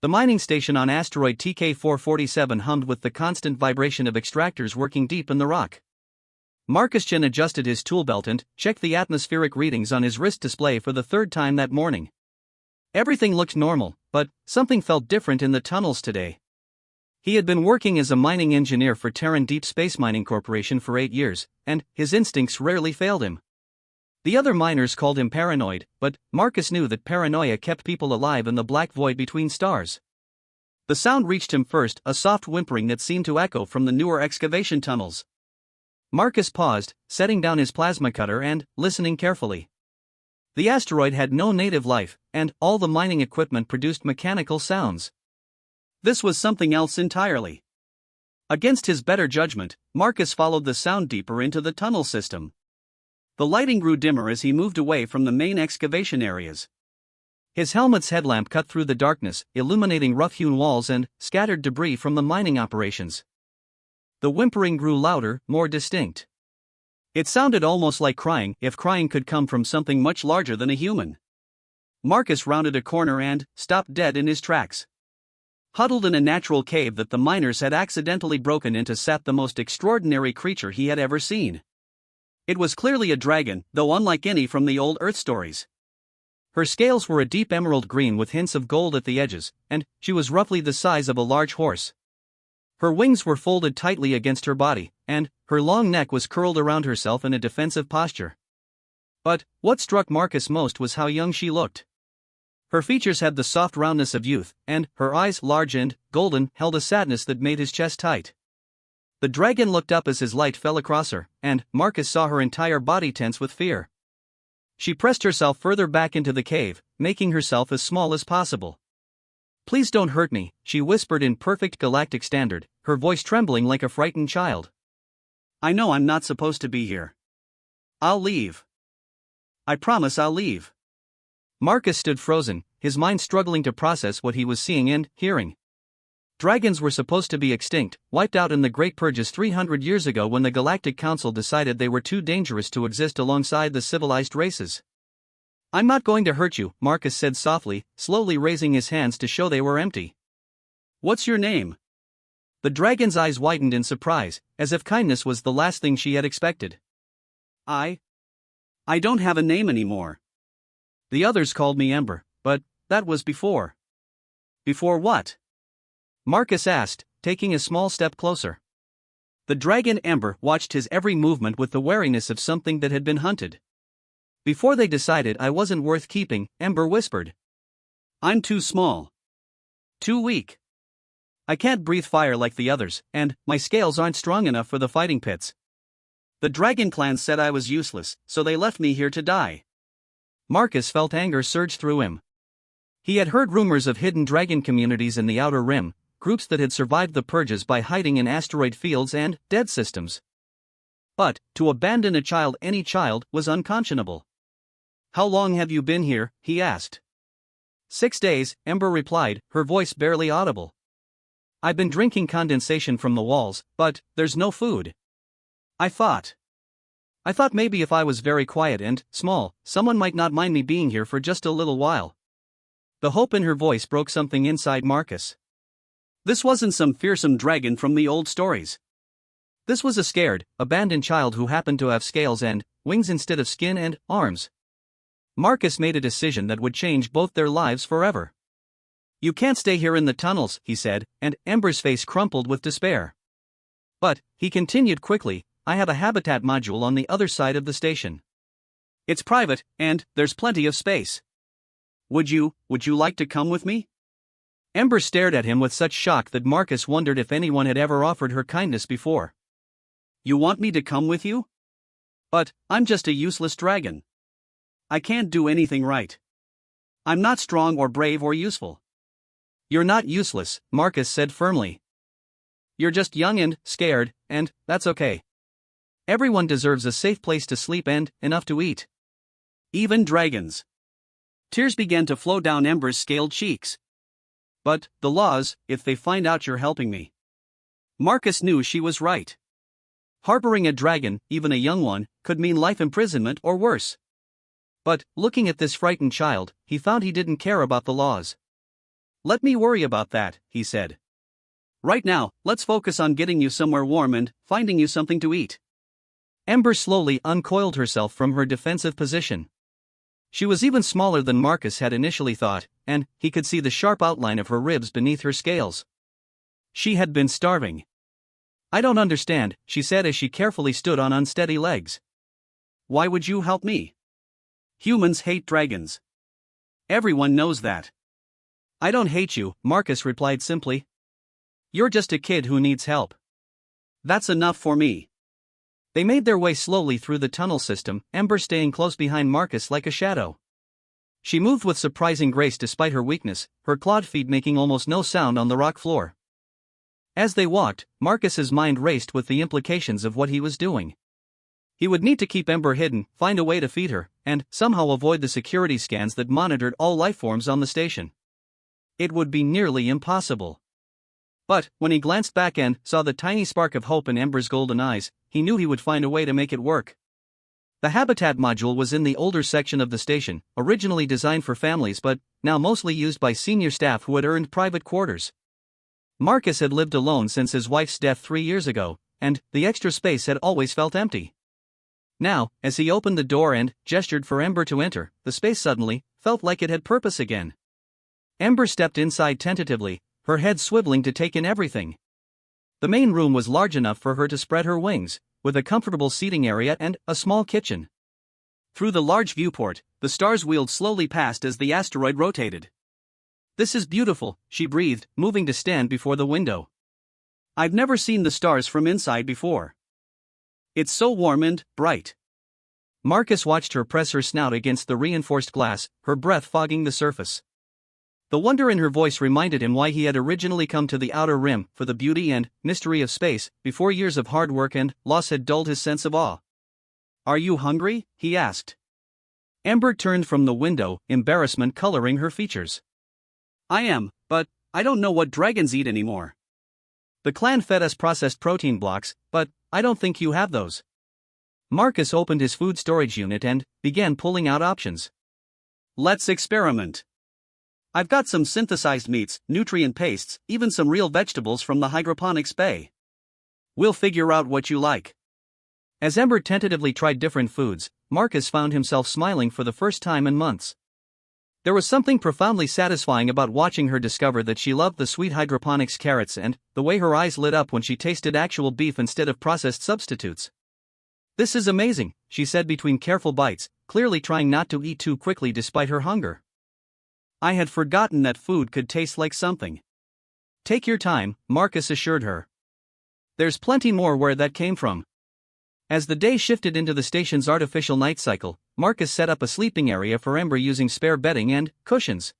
The mining station on asteroid TK-447 hummed with the constant vibration of extractors working deep in the rock. Marcus Chen adjusted his tool belt and checked the atmospheric readings on his wrist display for the third time that morning. Everything looked normal, but something felt different in the tunnels today. He had been working as a mining engineer for Terran Deep Space Mining Corporation for 8 years, and his instincts rarely failed him. The other miners called him paranoid, but Marcus knew that paranoia kept people alive in the black void between stars. The sound reached him first, a soft whimpering that seemed to echo from the newer excavation tunnels. Marcus paused, setting down his plasma cutter and listening carefully. The asteroid had no native life, and all the mining equipment produced mechanical sounds. This was something else entirely. Against his better judgment, Marcus followed the sound deeper into the tunnel system. The lighting grew dimmer as he moved away from the main excavation areas. His helmet's headlamp cut through the darkness, illuminating rough-hewn walls and scattered debris from the mining operations. The whimpering grew louder, more distinct. It sounded almost like crying, if crying could come from something much larger than a human. Marcus rounded a corner and stopped dead in his tracks. Huddled in a natural cave that the miners had accidentally broken into sat the most extraordinary creature he had ever seen. It was clearly a dragon, though unlike any from the old Earth stories. Her scales were a deep emerald green with hints of gold at the edges, and she was roughly the size of a large horse. Her wings were folded tightly against her body, and her long neck was curled around herself in a defensive posture. But what struck Marcus most was how young she looked. Her features had the soft roundness of youth, and her eyes, large and golden, held a sadness that made his chest tight. The dragon looked up as his light fell across her, and Marcus saw her entire body tense with fear. She pressed herself further back into the cave, making herself as small as possible. "Please don't hurt me," she whispered in perfect galactic standard, her voice trembling like a frightened child. "I know I'm not supposed to be here. I'll leave. I promise I'll leave." Marcus stood frozen, his mind struggling to process what he was seeing and hearing. Dragons were supposed to be extinct, wiped out in the Great Purges 300 years ago when the Galactic Council decided they were too dangerous to exist alongside the civilized races. "I'm not going to hurt you," Marcus said softly, slowly raising his hands to show they were empty. "What's your name?" The dragon's eyes widened in surprise, as if kindness was the last thing she had expected. I don't have a name anymore. The others called me Ember, but that was before." "Before what?" Marcus asked, taking a small step closer. The dragon Ember watched his every movement with the wariness of something that had been hunted. "Before they decided I wasn't worth keeping," Ember whispered. "I'm too small. Too weak. I can't breathe fire like the others, and my scales aren't strong enough for the fighting pits. The dragon clan said I was useless, so they left me here to die." Marcus felt anger surge through him. He had heard rumors of hidden dragon communities in the Outer Rim, groups that had survived the purges by hiding in asteroid fields and dead systems. But to abandon a child, any child, was unconscionable. "How long have you been here?" he asked. 6 days, Ember replied, her voice barely audible. "I've been drinking condensation from the walls, but there's no food. I thought maybe if I was very quiet and small, someone might not mind me being here for just a little while." The hope in her voice broke something inside Marcus. This wasn't some fearsome dragon from the old stories. This was a scared, abandoned child who happened to have scales and wings instead of skin and arms. Marcus made a decision that would change both their lives forever. "You can't stay here in the tunnels," he said, and Ember's face crumpled with despair. "But," he continued quickly, "I have a habitat module on the other side of the station. It's private, and there's plenty of space. Would you like to come with me?" Ember stared at him with such shock that Marcus wondered if anyone had ever offered her kindness before. "You want me to come with you? But I'm just a useless dragon. I can't do anything right. I'm not strong or brave or useful." "You're not useless," Marcus said firmly. "You're just young and scared, and that's okay. Everyone deserves a safe place to sleep and enough to eat. Even dragons." Tears began to flow down Ember's scaled cheeks. "But the laws, if they find out you're helping me." Marcus knew she was right. Harboring a dragon, even a young one, could mean life imprisonment or worse. But, looking at this frightened child, he found he didn't care about the laws. Let me worry about that, he said. Right now, let's focus on getting you somewhere warm and finding you something to eat. Ember slowly uncoiled herself from her defensive position. She was even smaller than Marcus had initially thought, and he could see the sharp outline of her ribs beneath her scales. She had been starving. I don't understand, she said as she carefully stood on unsteady legs. Why would you help me? Humans hate dragons. Everyone knows that. I don't hate you, Marcus replied simply. You're just a kid who needs help. That's enough for me. They made their way slowly through the tunnel system, Ember staying close behind Marcus like a shadow. She moved with surprising grace despite her weakness, her clawed feet making almost no sound on the rock floor. As they walked, Marcus's mind raced with the implications of what he was doing. He would need to keep Ember hidden, find a way to feed her, and somehow avoid the security scans that monitored all lifeforms on the station. It would be nearly impossible. But, when he glanced back and saw the tiny spark of hope in Ember's golden eyes, he knew he would find a way to make it work. The habitat module was in the older section of the station, originally designed for families but now mostly used by senior staff who had earned private quarters. Marcus had lived alone since his wife's death 3 years ago, and the extra space had always felt empty. Now, as he opened the door and gestured for Ember to enter, the space suddenly felt like it had purpose again. Ember stepped inside tentatively, her head swiveling to take in everything. The main room was large enough for her to spread her wings, with a comfortable seating area and a small kitchen. Through the large viewport, the stars wheeled slowly past as the asteroid rotated. This is beautiful, she breathed, moving to stand before the window. I've never seen the stars from inside before. It's so warm and bright. Marcus watched her press her snout against the reinforced glass, her breath fogging the surface. The wonder in her voice reminded him why he had originally come to the outer rim, for the beauty and mystery of space, before years of hard work and loss had dulled his sense of awe. Are you hungry? He asked. Ember turned from the window, embarrassment coloring her features. I am, but I don't know what dragons eat anymore. The clan fed us processed protein blocks, but I don't think you have those. Marcus opened his food storage unit and began pulling out options. Let's experiment. I've got some synthesized meats, nutrient pastes, even some real vegetables from the hydroponics bay. We'll figure out what you like. As Ember tentatively tried different foods, Marcus found himself smiling for the first time in months. There was something profoundly satisfying about watching her discover that she loved the sweet hydroponics carrots and the way her eyes lit up when she tasted actual beef instead of processed substitutes. This is amazing, she said between careful bites, clearly trying not to eat too quickly despite her hunger. I had forgotten that food could taste like something. Take your time, Marcus assured her. There's plenty more where that came from. As the day shifted into the station's artificial night cycle, Marcus set up a sleeping area for Ember using spare bedding and cushions.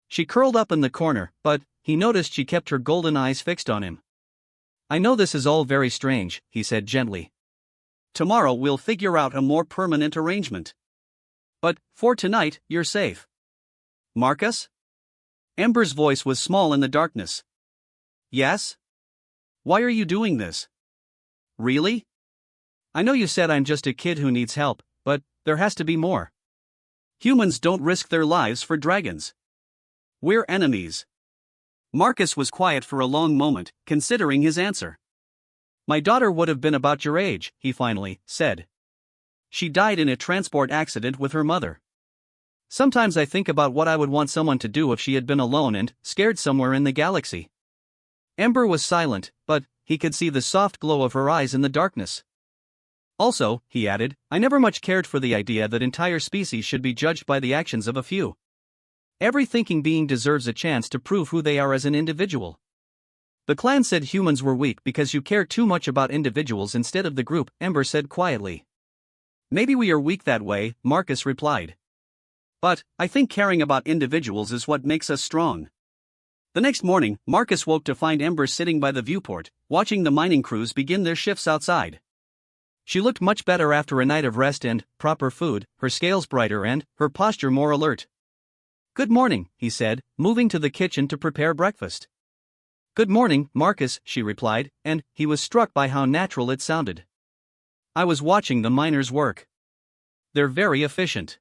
She curled up in the corner, but he noticed she kept her golden eyes fixed on him. I know this is all very strange, he said gently. Tomorrow we'll figure out a more permanent arrangement. But, for tonight, you're safe. Marcus? Ember's voice was small in the darkness. Yes? Why are you doing this? Really? I know you said I'm just a kid who needs help, but there has to be more. Humans don't risk their lives for dragons. We're enemies. Marcus was quiet for a long moment, considering his answer. My daughter would have been about your age, he finally said. She died in a transport accident with her mother. Sometimes I think about what I would want someone to do if she had been alone and scared somewhere in the galaxy. Ember was silent, but he could see the soft glow of her eyes in the darkness. Also, he added, I never much cared for the idea that entire species should be judged by the actions of a few. Every thinking being deserves a chance to prove who they are as an individual. The clan said humans were weak because you care too much about individuals instead of the group, Ember said quietly. Maybe we are weak that way, Marcus replied. But I think caring about individuals is what makes us strong. The next morning, Marcus woke to find Ember sitting by the viewport, watching the mining crews begin their shifts outside. She looked much better after a night of rest and proper food, her scales brighter and her posture more alert. Good morning, he said, moving to the kitchen to prepare breakfast. Good morning, Marcus, she replied, and he was struck by how natural it sounded. I was watching the miners work. They're very efficient.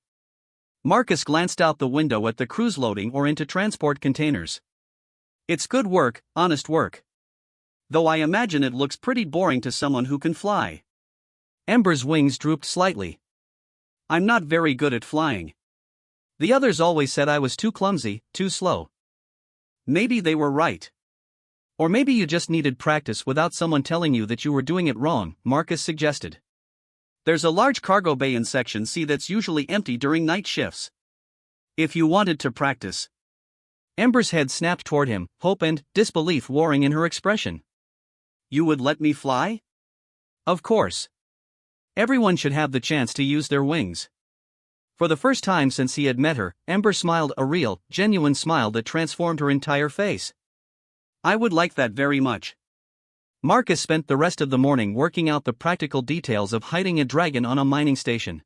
Marcus glanced out the window at the crews loading or into transport containers. It's good work, honest work. Though I imagine it looks pretty boring to someone who can fly. Ember's wings drooped slightly. I'm not very good at flying. The others always said I was too clumsy, too slow. Maybe they were right. Or maybe you just needed practice without someone telling you that you were doing it wrong, Marcus suggested. There's a large cargo bay in Section C that's usually empty during night shifts. If you wanted to practice. Ember's head snapped toward him, hope and disbelief warring in her expression. You would let me fly? Of course. Everyone should have the chance to use their wings. For the first time since he had met her, Ember smiled a real, genuine smile that transformed her entire face. I would like that very much. Marcus spent the rest of the morning working out the practical details of hiding a dragon on a mining station.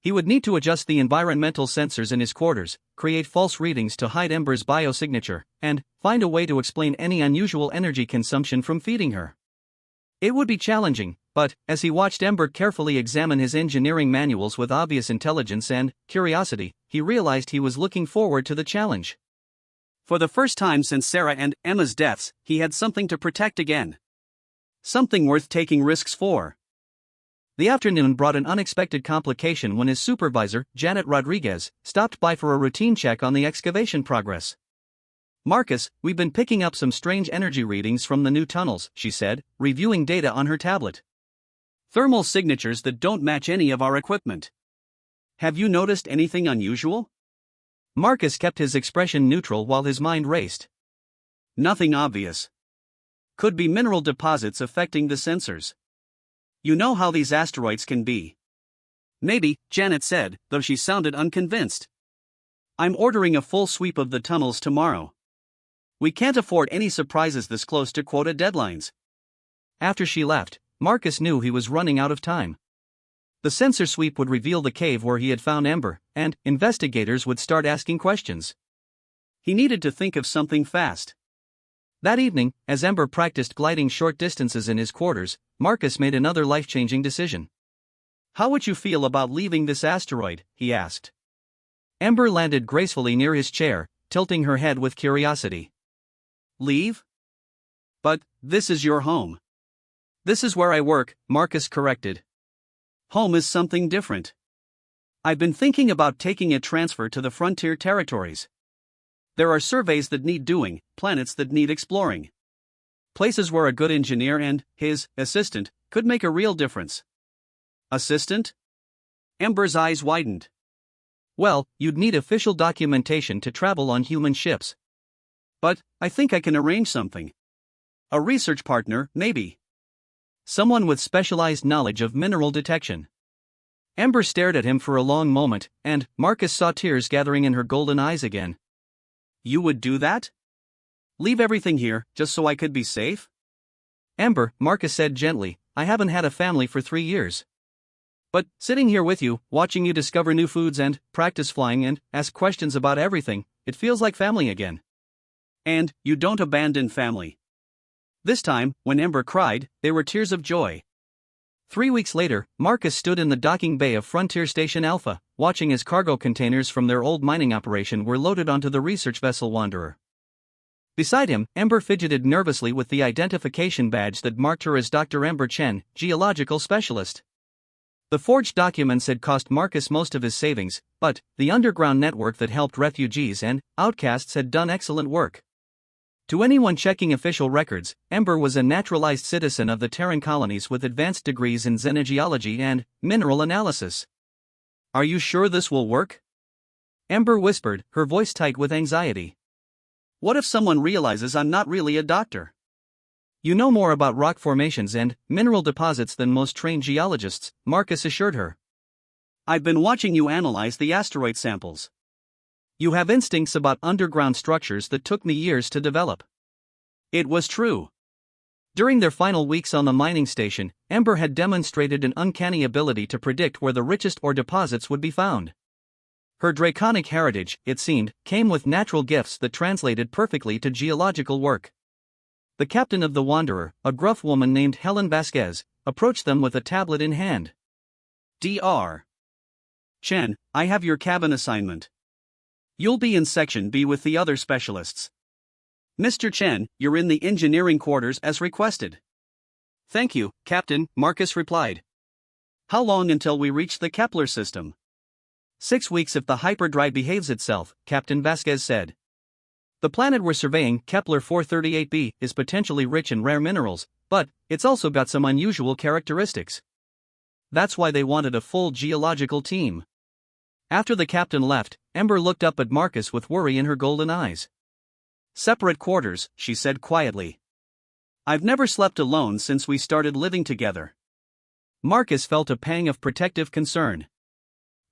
He would need to adjust the environmental sensors in his quarters, create false readings to hide Ember's biosignature, and find a way to explain any unusual energy consumption from feeding her. It would be challenging, but, as he watched Ember carefully examine his engineering manuals with obvious intelligence and curiosity, he realized he was looking forward to the challenge. For the first time since Sarah and Emma's deaths, he had something to protect again. Something worth taking risks for. The afternoon brought an unexpected complication when his supervisor, Janet Rodriguez, stopped by for a routine check on the excavation progress. Marcus, we've been picking up some strange energy readings from the new tunnels, she said, reviewing data on her tablet. Thermal signatures that don't match any of our equipment. Have you noticed anything unusual? Marcus kept his expression neutral while his mind raced. Nothing obvious. Could be mineral deposits affecting the sensors. You know how these asteroids can be. Maybe, Janet said, though she sounded unconvinced. I'm ordering a full sweep of the tunnels tomorrow. We can't afford any surprises this close to quota deadlines. After she left, Marcus knew he was running out of time. The sensor sweep would reveal the cave where he had found Ember, and investigators would start asking questions. He needed to think of something fast. That evening, as Ember practiced gliding short distances in his quarters, Marcus made another life-changing decision. How would you feel about leaving this asteroid? He asked. Ember landed gracefully near his chair, tilting her head with curiosity. Leave? But, this is your home. This is where I work, Marcus corrected. Home is something different. I've been thinking about taking a transfer to the frontier territories. There are surveys that need doing, planets that need exploring. Places where a good engineer and his assistant could make a real difference. Assistant? Ember's eyes widened. Well, you'd need official documentation to travel on human ships. But, I think I can arrange something. A research partner, maybe. Someone with specialized knowledge of mineral detection. Ember stared at him for a long moment, and Marcus saw tears gathering in her golden eyes again. You would do that? Leave everything here, just so I could be safe? Ember, Marcus said gently, I haven't had a family for 3 years. But, sitting here with you, watching you discover new foods and practice flying and ask questions about everything, it feels like family again. And, you don't abandon family. This time, when Ember cried, they were tears of joy. 3 weeks later, Marcus stood in the docking bay of Frontier Station Alpha, watching as cargo containers from their old mining operation were loaded onto the research vessel Wanderer. Beside him, Ember fidgeted nervously with the identification badge that marked her as Dr. Ember Chen, geological specialist. The forged documents had cost Marcus most of his savings, but the underground network that helped refugees and outcasts had done excellent work. To anyone checking official records, Ember was a naturalized citizen of the Terran colonies with advanced degrees in xenogeology and mineral analysis. Are you sure this will work? Ember whispered, her voice tight with anxiety. What if someone realizes I'm not really a doctor? You know more about rock formations and mineral deposits than most trained geologists, Marcus assured her. I've been watching you analyze the asteroid samples. You have instincts about underground structures that took me years to develop. It was true. During their final weeks on the mining station, Ember had demonstrated an uncanny ability to predict where the richest ore deposits would be found. Her draconic heritage, it seemed, came with natural gifts that translated perfectly to geological work. The captain of the Wanderer, a gruff woman named Helen Vasquez, approached them with a tablet in hand. Dr. Chen, I have your cabin assignment. You'll be in Section B with the other specialists. Mr. Chen, you're in the engineering quarters as requested. Thank you, Captain, Marcus replied. How long until we reach the Kepler system? 6 weeks if the hyperdrive behaves itself, Captain Vasquez said. The planet we're surveying, Kepler 438b, is potentially rich in rare minerals, but it's also got some unusual characteristics. That's why they wanted a full geological team. After the captain left, Ember looked up at Marcus with worry in her golden eyes. Separate quarters, she said quietly. I've never slept alone since we started living together. Marcus felt a pang of protective concern.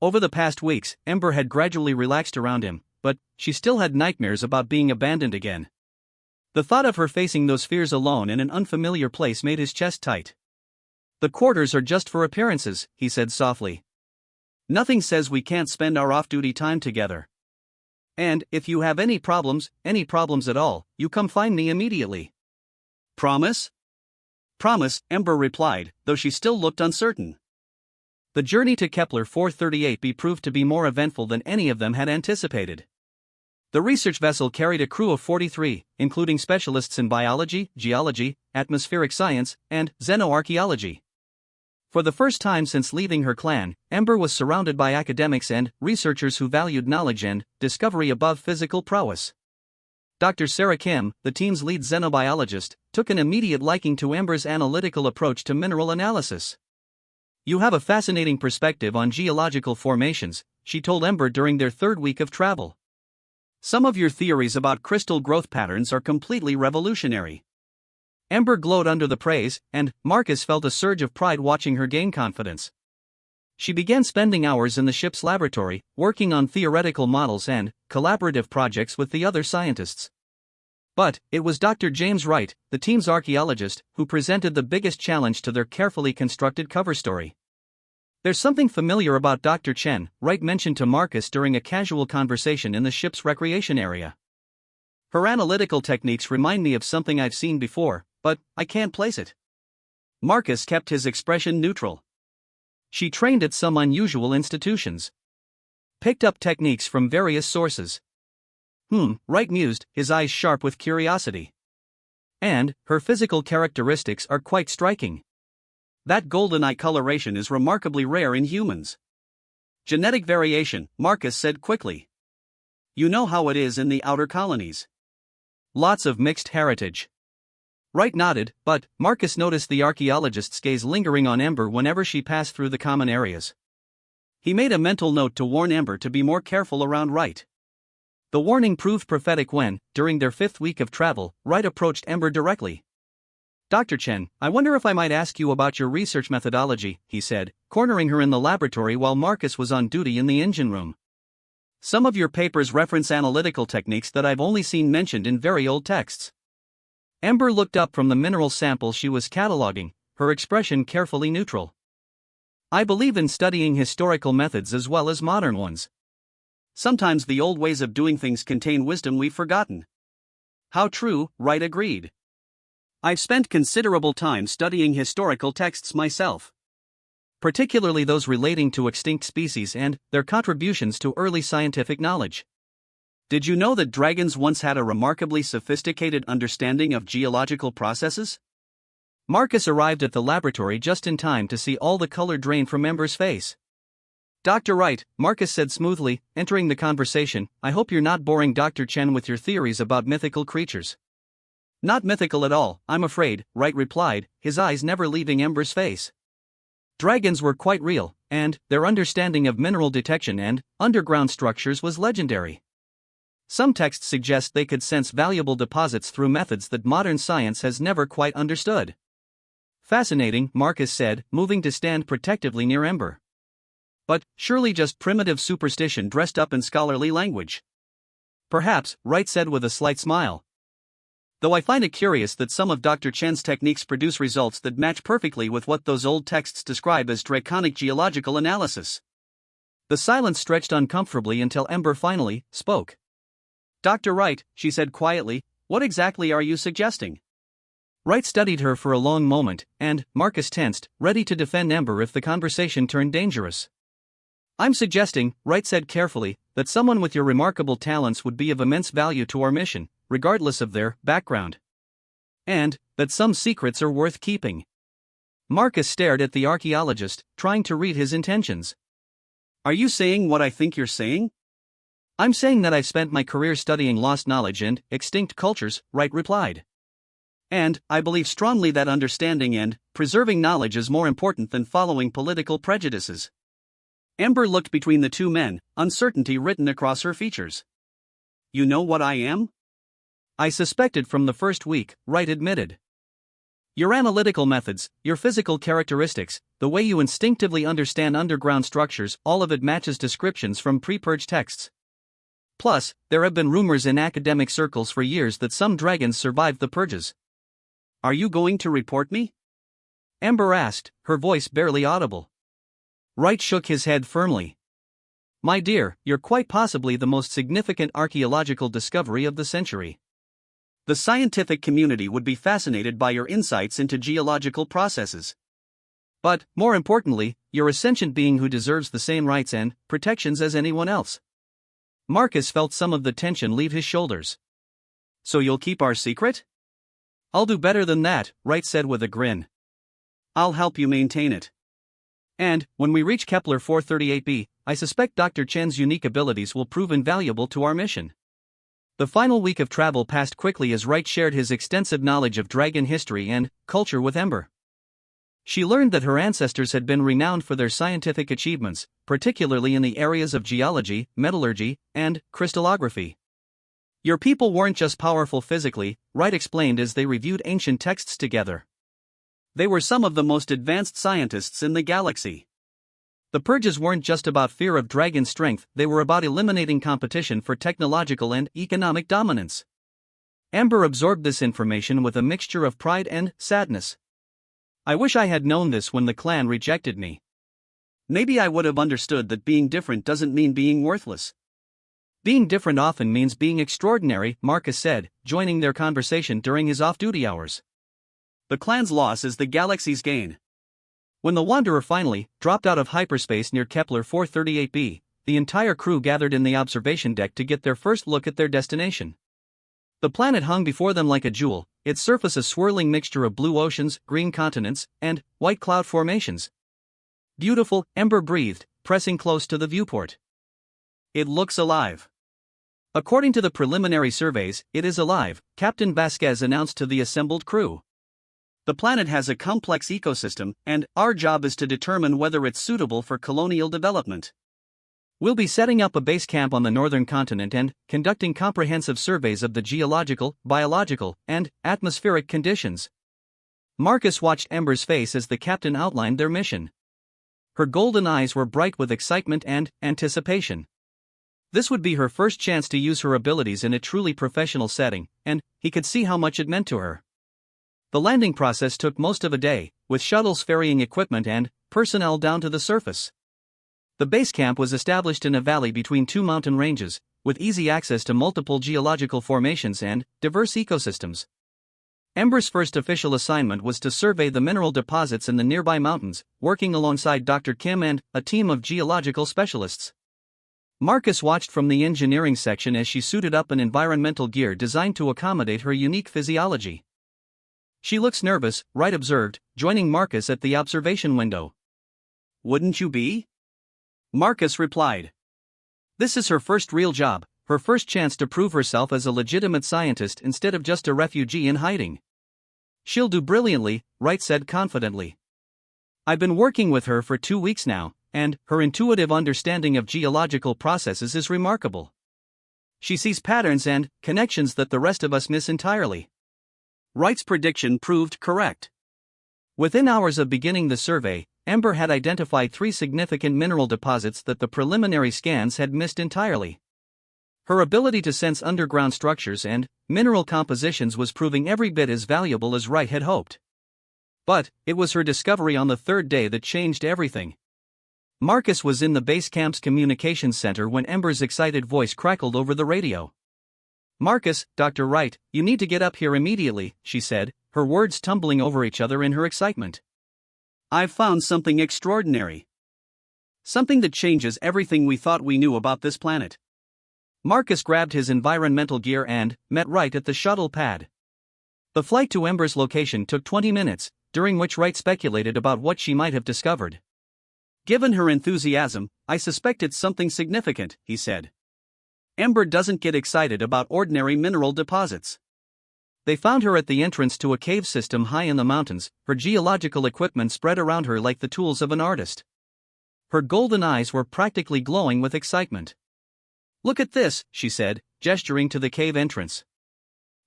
Over the past weeks, Ember had gradually relaxed around him, but she still had nightmares about being abandoned again. The thought of her facing those fears alone in an unfamiliar place made his chest tight. The quarters are just for appearances, he said softly. Nothing says we can't spend our off-duty time together. And, if you have any problems at all, you come find me immediately. Promise? Promise, Ember replied, though she still looked uncertain. The journey to Kepler 438b proved to be more eventful than any of them had anticipated. The research vessel carried a crew of 43, including specialists in biology, geology, atmospheric science, and xenoarchaeology. For the first time since leaving her clan, Ember was surrounded by academics and researchers who valued knowledge and discovery above physical prowess. Dr. Sarah Kim, the team's lead xenobiologist, took an immediate liking to Ember's analytical approach to mineral analysis. You have a fascinating perspective on geological formations, she told Ember during their 3rd week of travel. Some of your theories about crystal growth patterns are completely revolutionary. Ember glowed under the praise, and Marcus felt a surge of pride watching her gain confidence. She began spending hours in the ship's laboratory, working on theoretical models and collaborative projects with the other scientists. But it was Dr. James Wright, the team's archaeologist, who presented the biggest challenge to their carefully constructed cover story. There's something familiar about Dr. Chen, Wright mentioned to Marcus during a casual conversation in the ship's recreation area. Her analytical techniques remind me of something I've seen before, but I can't place it. Marcus kept his expression neutral. She trained at some unusual institutions. Picked up techniques from various sources. Wright mused, his eyes sharp with curiosity. And her physical characteristics are quite striking. That golden eye coloration is remarkably rare in humans. Genetic variation, Marcus said quickly. You know how it is in the outer colonies. Lots of mixed heritage. Wright nodded, but Marcus noticed the archaeologist's gaze lingering on Ember whenever she passed through the common areas. He made a mental note to warn Ember to be more careful around Wright. The warning proved prophetic when, during their 5th week of travel, Wright approached Ember directly. Dr. Chen, I wonder if I might ask you about your research methodology, he said, cornering her in the laboratory while Marcus was on duty in the engine room. Some of your papers reference analytical techniques that I've only seen mentioned in very old texts. Ember looked up from the mineral sample she was cataloging, her expression carefully neutral. I believe in studying historical methods as well as modern ones. Sometimes the old ways of doing things contain wisdom we've forgotten. How true, Wright agreed. I've spent considerable time studying historical texts myself. Particularly those relating to extinct species and their contributions to early scientific knowledge. Did you know that dragons once had a remarkably sophisticated understanding of geological processes? Marcus arrived at the laboratory just in time to see all the color drain from Ember's face. Dr. Wright, Marcus said smoothly, entering the conversation, I hope you're not boring Dr. Chen with your theories about mythical creatures. Not mythical at all, I'm afraid, Wright replied, his eyes never leaving Ember's face. Dragons were quite real, and their understanding of mineral detection and underground structures was legendary. Some texts suggest they could sense valuable deposits through methods that modern science has never quite understood. Fascinating, Marcus said, moving to stand protectively near Ember. But surely just primitive superstition dressed up in scholarly language. Perhaps, Wright said with a slight smile. Though I find it curious that some of Dr. Chen's techniques produce results that match perfectly with what those old texts describe as draconic geological analysis. The silence stretched uncomfortably until Ember finally spoke. Dr. Wright, she said quietly, what exactly are you suggesting? Wright studied her for a long moment, and Marcus tensed, ready to defend Ember if the conversation turned dangerous. I'm suggesting, Wright said carefully, that someone with your remarkable talents would be of immense value to our mission, regardless of their background. And that some secrets are worth keeping. Marcus stared at the archaeologist, trying to read his intentions. Are you saying what I think you're saying? I'm saying that I've spent my career studying lost knowledge and extinct cultures, Wright replied. And I believe strongly that understanding and preserving knowledge is more important than following political prejudices. Amber looked between the two men, uncertainty written across her features. You know what I am? I suspected from the first week, Wright admitted. Your analytical methods, your physical characteristics, the way you instinctively understand underground structures, all of it matches descriptions from pre-purge texts. Plus, there have been rumors in academic circles for years that some dragons survived the purges. Are you going to report me? Amber asked, her voice barely audible. Wright shook his head firmly. My dear, you're quite possibly the most significant archaeological discovery of the century. The scientific community would be fascinated by your insights into geological processes. But, more importantly, you're a sentient being who deserves the same rights and protections as anyone else. Marcus felt some of the tension leave his shoulders. So you'll keep our secret? I'll do better than that, Wright said with a grin. I'll help you maintain it. And, when we reach Kepler 438b, I suspect Dr. Chen's unique abilities will prove invaluable to our mission. The final week of travel passed quickly as Wright shared his extensive knowledge of dragon history and culture with Ember. She learned that her ancestors had been renowned for their scientific achievements, particularly in the areas of geology, metallurgy, and crystallography. Your people weren't just powerful physically, Wright explained as they reviewed ancient texts together. They were some of the most advanced scientists in the galaxy. The purges weren't just about fear of dragon strength, they were about eliminating competition for technological and economic dominance. Amber absorbed this information with a mixture of pride and sadness. I wish I had known this when the clan rejected me. Maybe I would have understood that being different doesn't mean being worthless. Being different often means being extraordinary, Marcus said, joining their conversation during his off-duty hours. The clan's loss is the galaxy's gain. When the Wanderer finally dropped out of hyperspace near Kepler 438b, the entire crew gathered in the observation deck to get their first look at their destination. The planet hung before them like a jewel, its surface a swirling mixture of blue oceans, green continents, and white cloud formations. Beautiful, Ember breathed, pressing close to the viewport. It looks alive. According to the preliminary surveys, it is alive, Captain Vasquez announced to the assembled crew. The planet has a complex ecosystem, and our job is to determine whether it's suitable for colonial development. We'll be setting up a base camp on the northern continent and conducting comprehensive surveys of the geological, biological, and atmospheric conditions. Marcus watched Ember's face as the captain outlined their mission. Her golden eyes were bright with excitement and anticipation. This would be her first chance to use her abilities in a truly professional setting, and he could see how much it meant to her. The landing process took most of a day, with shuttles ferrying equipment and personnel down to the surface. The base camp was established in a valley between two mountain ranges, with easy access to multiple geological formations and diverse ecosystems. Ember's first official assignment was to survey the mineral deposits in the nearby mountains, working alongside Dr. Kim and a team of geological specialists. Marcus watched from the engineering section as she suited up in environmental gear designed to accommodate her unique physiology. She looks nervous, Wright observed, joining Marcus at the observation window. Wouldn't you be? Marcus replied. This is her first real job, her first chance to prove herself as a legitimate scientist instead of just a refugee in hiding. She'll do brilliantly, Wright said confidently. I've been working with her for 2 weeks now, and her intuitive understanding of geological processes is remarkable. She sees patterns and connections that the rest of us miss entirely. Wright's prediction proved correct. Within hours of beginning the survey, Ember had identified 3 significant mineral deposits that the preliminary scans had missed entirely. Her ability to sense underground structures and mineral compositions was proving every bit as valuable as Wright had hoped. But it was her discovery on the 3rd day that changed everything. Marcus was in the base camp's communications center when Ember's excited voice crackled over the radio. Marcus, Dr. Wright, you need to get up here immediately, she said, her words tumbling over each other in her excitement. I've found something extraordinary. Something that changes everything we thought we knew about this planet. Marcus grabbed his environmental gear and met Wright at the shuttle pad. The flight to Ember's location took 20 minutes, during which Wright speculated about what she might have discovered. Given her enthusiasm, I suspect it's something significant, he said. Ember doesn't get excited about ordinary mineral deposits. They found her at the entrance to a cave system high in the mountains, her geological equipment spread around her like the tools of an artist. Her golden eyes were practically glowing with excitement. Look at this, she said, gesturing to the cave entrance.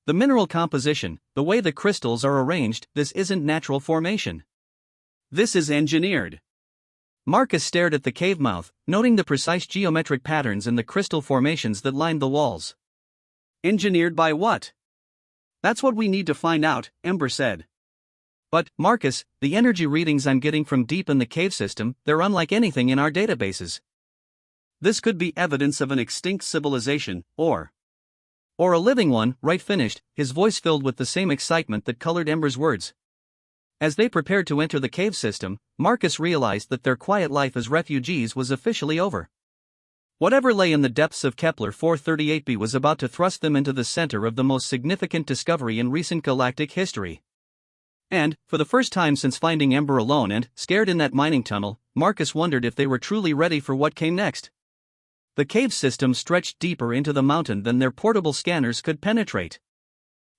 The mineral composition, the way the crystals are arranged, this isn't natural formation. This is engineered. Marcus stared at the cave mouth, noting the precise geometric patterns in the crystal formations that lined the walls. Engineered by what? That's what we need to find out, Ember said. But, Marcus, the energy readings I'm getting from deep in the cave system, they're unlike anything in our databases. This could be evidence of an extinct civilization, or a living one, Wright finished, his voice filled with the same excitement that colored Ember's words. As they prepared to enter the cave system, Marcus realized that their quiet life as refugees was officially over. Whatever lay in the depths of Kepler 438b was about to thrust them into the center of the most significant discovery in recent galactic history. And, for the first time since finding Ember alone and scared in that mining tunnel, Marcus wondered if they were truly ready for what came next. The cave system stretched deeper into the mountain than their portable scanners could penetrate.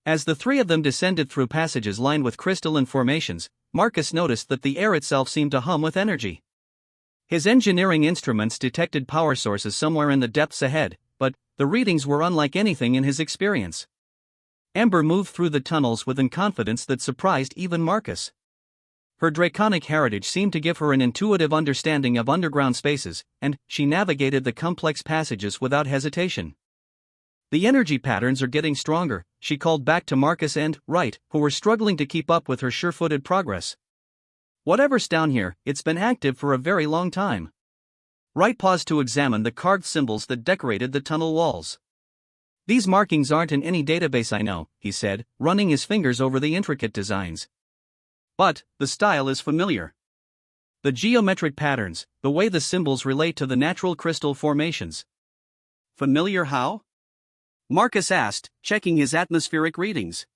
As the three of them descended through passages lined with crystalline formations, Marcus noticed that the air itself seemed to hum with energy. His engineering instruments detected power sources somewhere in the depths ahead, but the readings were unlike anything in his experience. Ember moved through the tunnels with a confidence that surprised even Marcus. Her draconic heritage seemed to give her an intuitive understanding of underground spaces, and she navigated the complex passages without hesitation. The energy patterns are getting stronger, she called back to Marcus and Wright, who were struggling to keep up with her sure-footed progress. Whatever's down here, it's been active for a very long time. Wright paused to examine the carved symbols that decorated the tunnel walls. These markings aren't in any database I know, he said, running his fingers over the intricate designs. But, the style is familiar. The geometric patterns, the way the symbols relate to the natural crystal formations. Familiar how? Marcus asked, checking his atmospheric readings.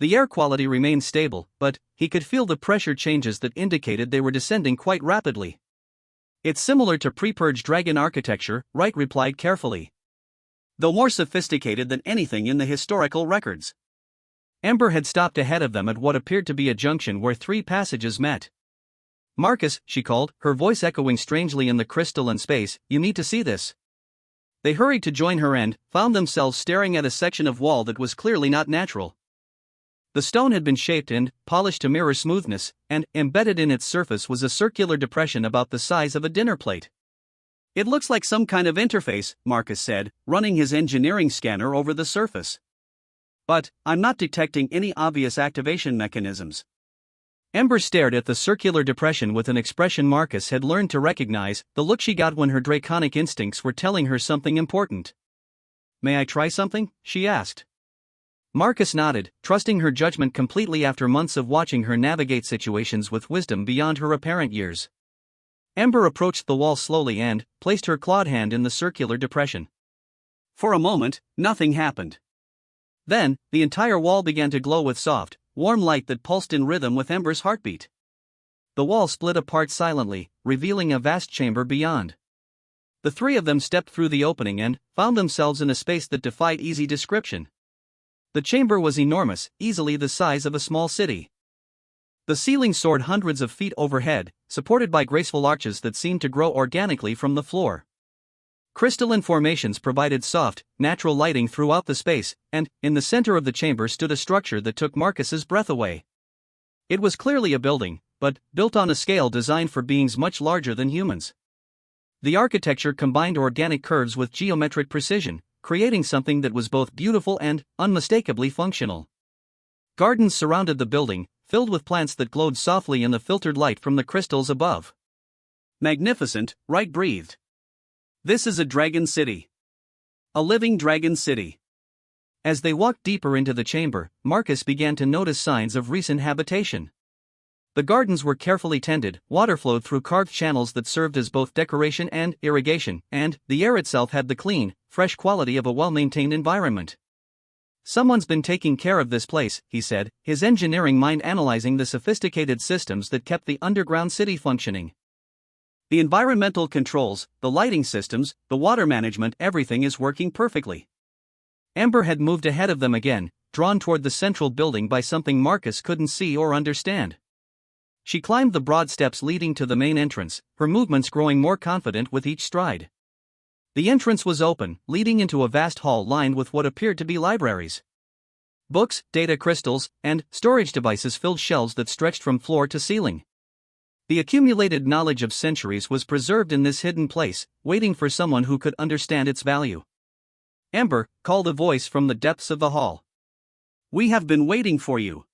The air quality remained stable, but he could feel the pressure changes that indicated they were descending quite rapidly. It's similar to pre-purge dragon architecture, Wright replied carefully. Though more sophisticated than anything in the historical records. Ember had stopped ahead of them at what appeared to be a junction where three passages met. Marcus, she called, her voice echoing strangely in the crystalline space, you need to see this. They hurried to join her and found themselves staring at a section of wall that was clearly not natural. The stone had been shaped and polished to mirror smoothness, and embedded in its surface was a circular depression about the size of a dinner plate. It looks like some kind of interface, Marcus said, running his engineering scanner over the surface. But I'm not detecting any obvious activation mechanisms. Ember stared at the circular depression with an expression Marcus had learned to recognize, the look she got when her draconic instincts were telling her something important. May I try something? She asked. Marcus nodded, trusting her judgment completely after months of watching her navigate situations with wisdom beyond her apparent years. Ember approached the wall slowly and placed her clawed hand in the circular depression. For a moment, nothing happened. Then, the entire wall began to glow with soft, warm light that pulsed in rhythm with Ember's heartbeat. The wall split apart silently, revealing a vast chamber beyond. The three of them stepped through the opening and found themselves in a space that defied easy description. The chamber was enormous, easily the size of a small city. The ceiling soared hundreds of feet overhead, supported by graceful arches that seemed to grow organically from the floor. Crystalline formations provided soft, natural lighting throughout the space, and, in the center of the chamber stood a structure that took Marcus's breath away. It was clearly a building, but built on a scale designed for beings much larger than humans. The architecture combined organic curves with geometric precision, creating something that was both beautiful and unmistakably functional. Gardens surrounded the building, filled with plants that glowed softly in the filtered light from the crystals above. Magnificent, Wright breathed. This is a dragon city. A living dragon city. As they walked deeper into the chamber, Marcus began to notice signs of recent habitation. The gardens were carefully tended, water flowed through carved channels that served as both decoration and irrigation, and the air itself had the clean, fresh quality of a well-maintained environment. "Someone's been taking care of this place," he said, his engineering mind analyzing the sophisticated systems that kept the underground city functioning. "The environmental controls, the lighting systems, the water management, everything is working perfectly." Amber had moved ahead of them again, drawn toward the central building by something Marcus couldn't see or understand. She climbed the broad steps leading to the main entrance, her movements growing more confident with each stride. The entrance was open, leading into a vast hall lined with what appeared to be libraries. Books, data crystals, and storage devices filled shelves that stretched from floor to ceiling. The accumulated knowledge of centuries was preserved in this hidden place, waiting for someone who could understand its value. "Amber," called a voice from the depths of the hall. "We have been waiting for you."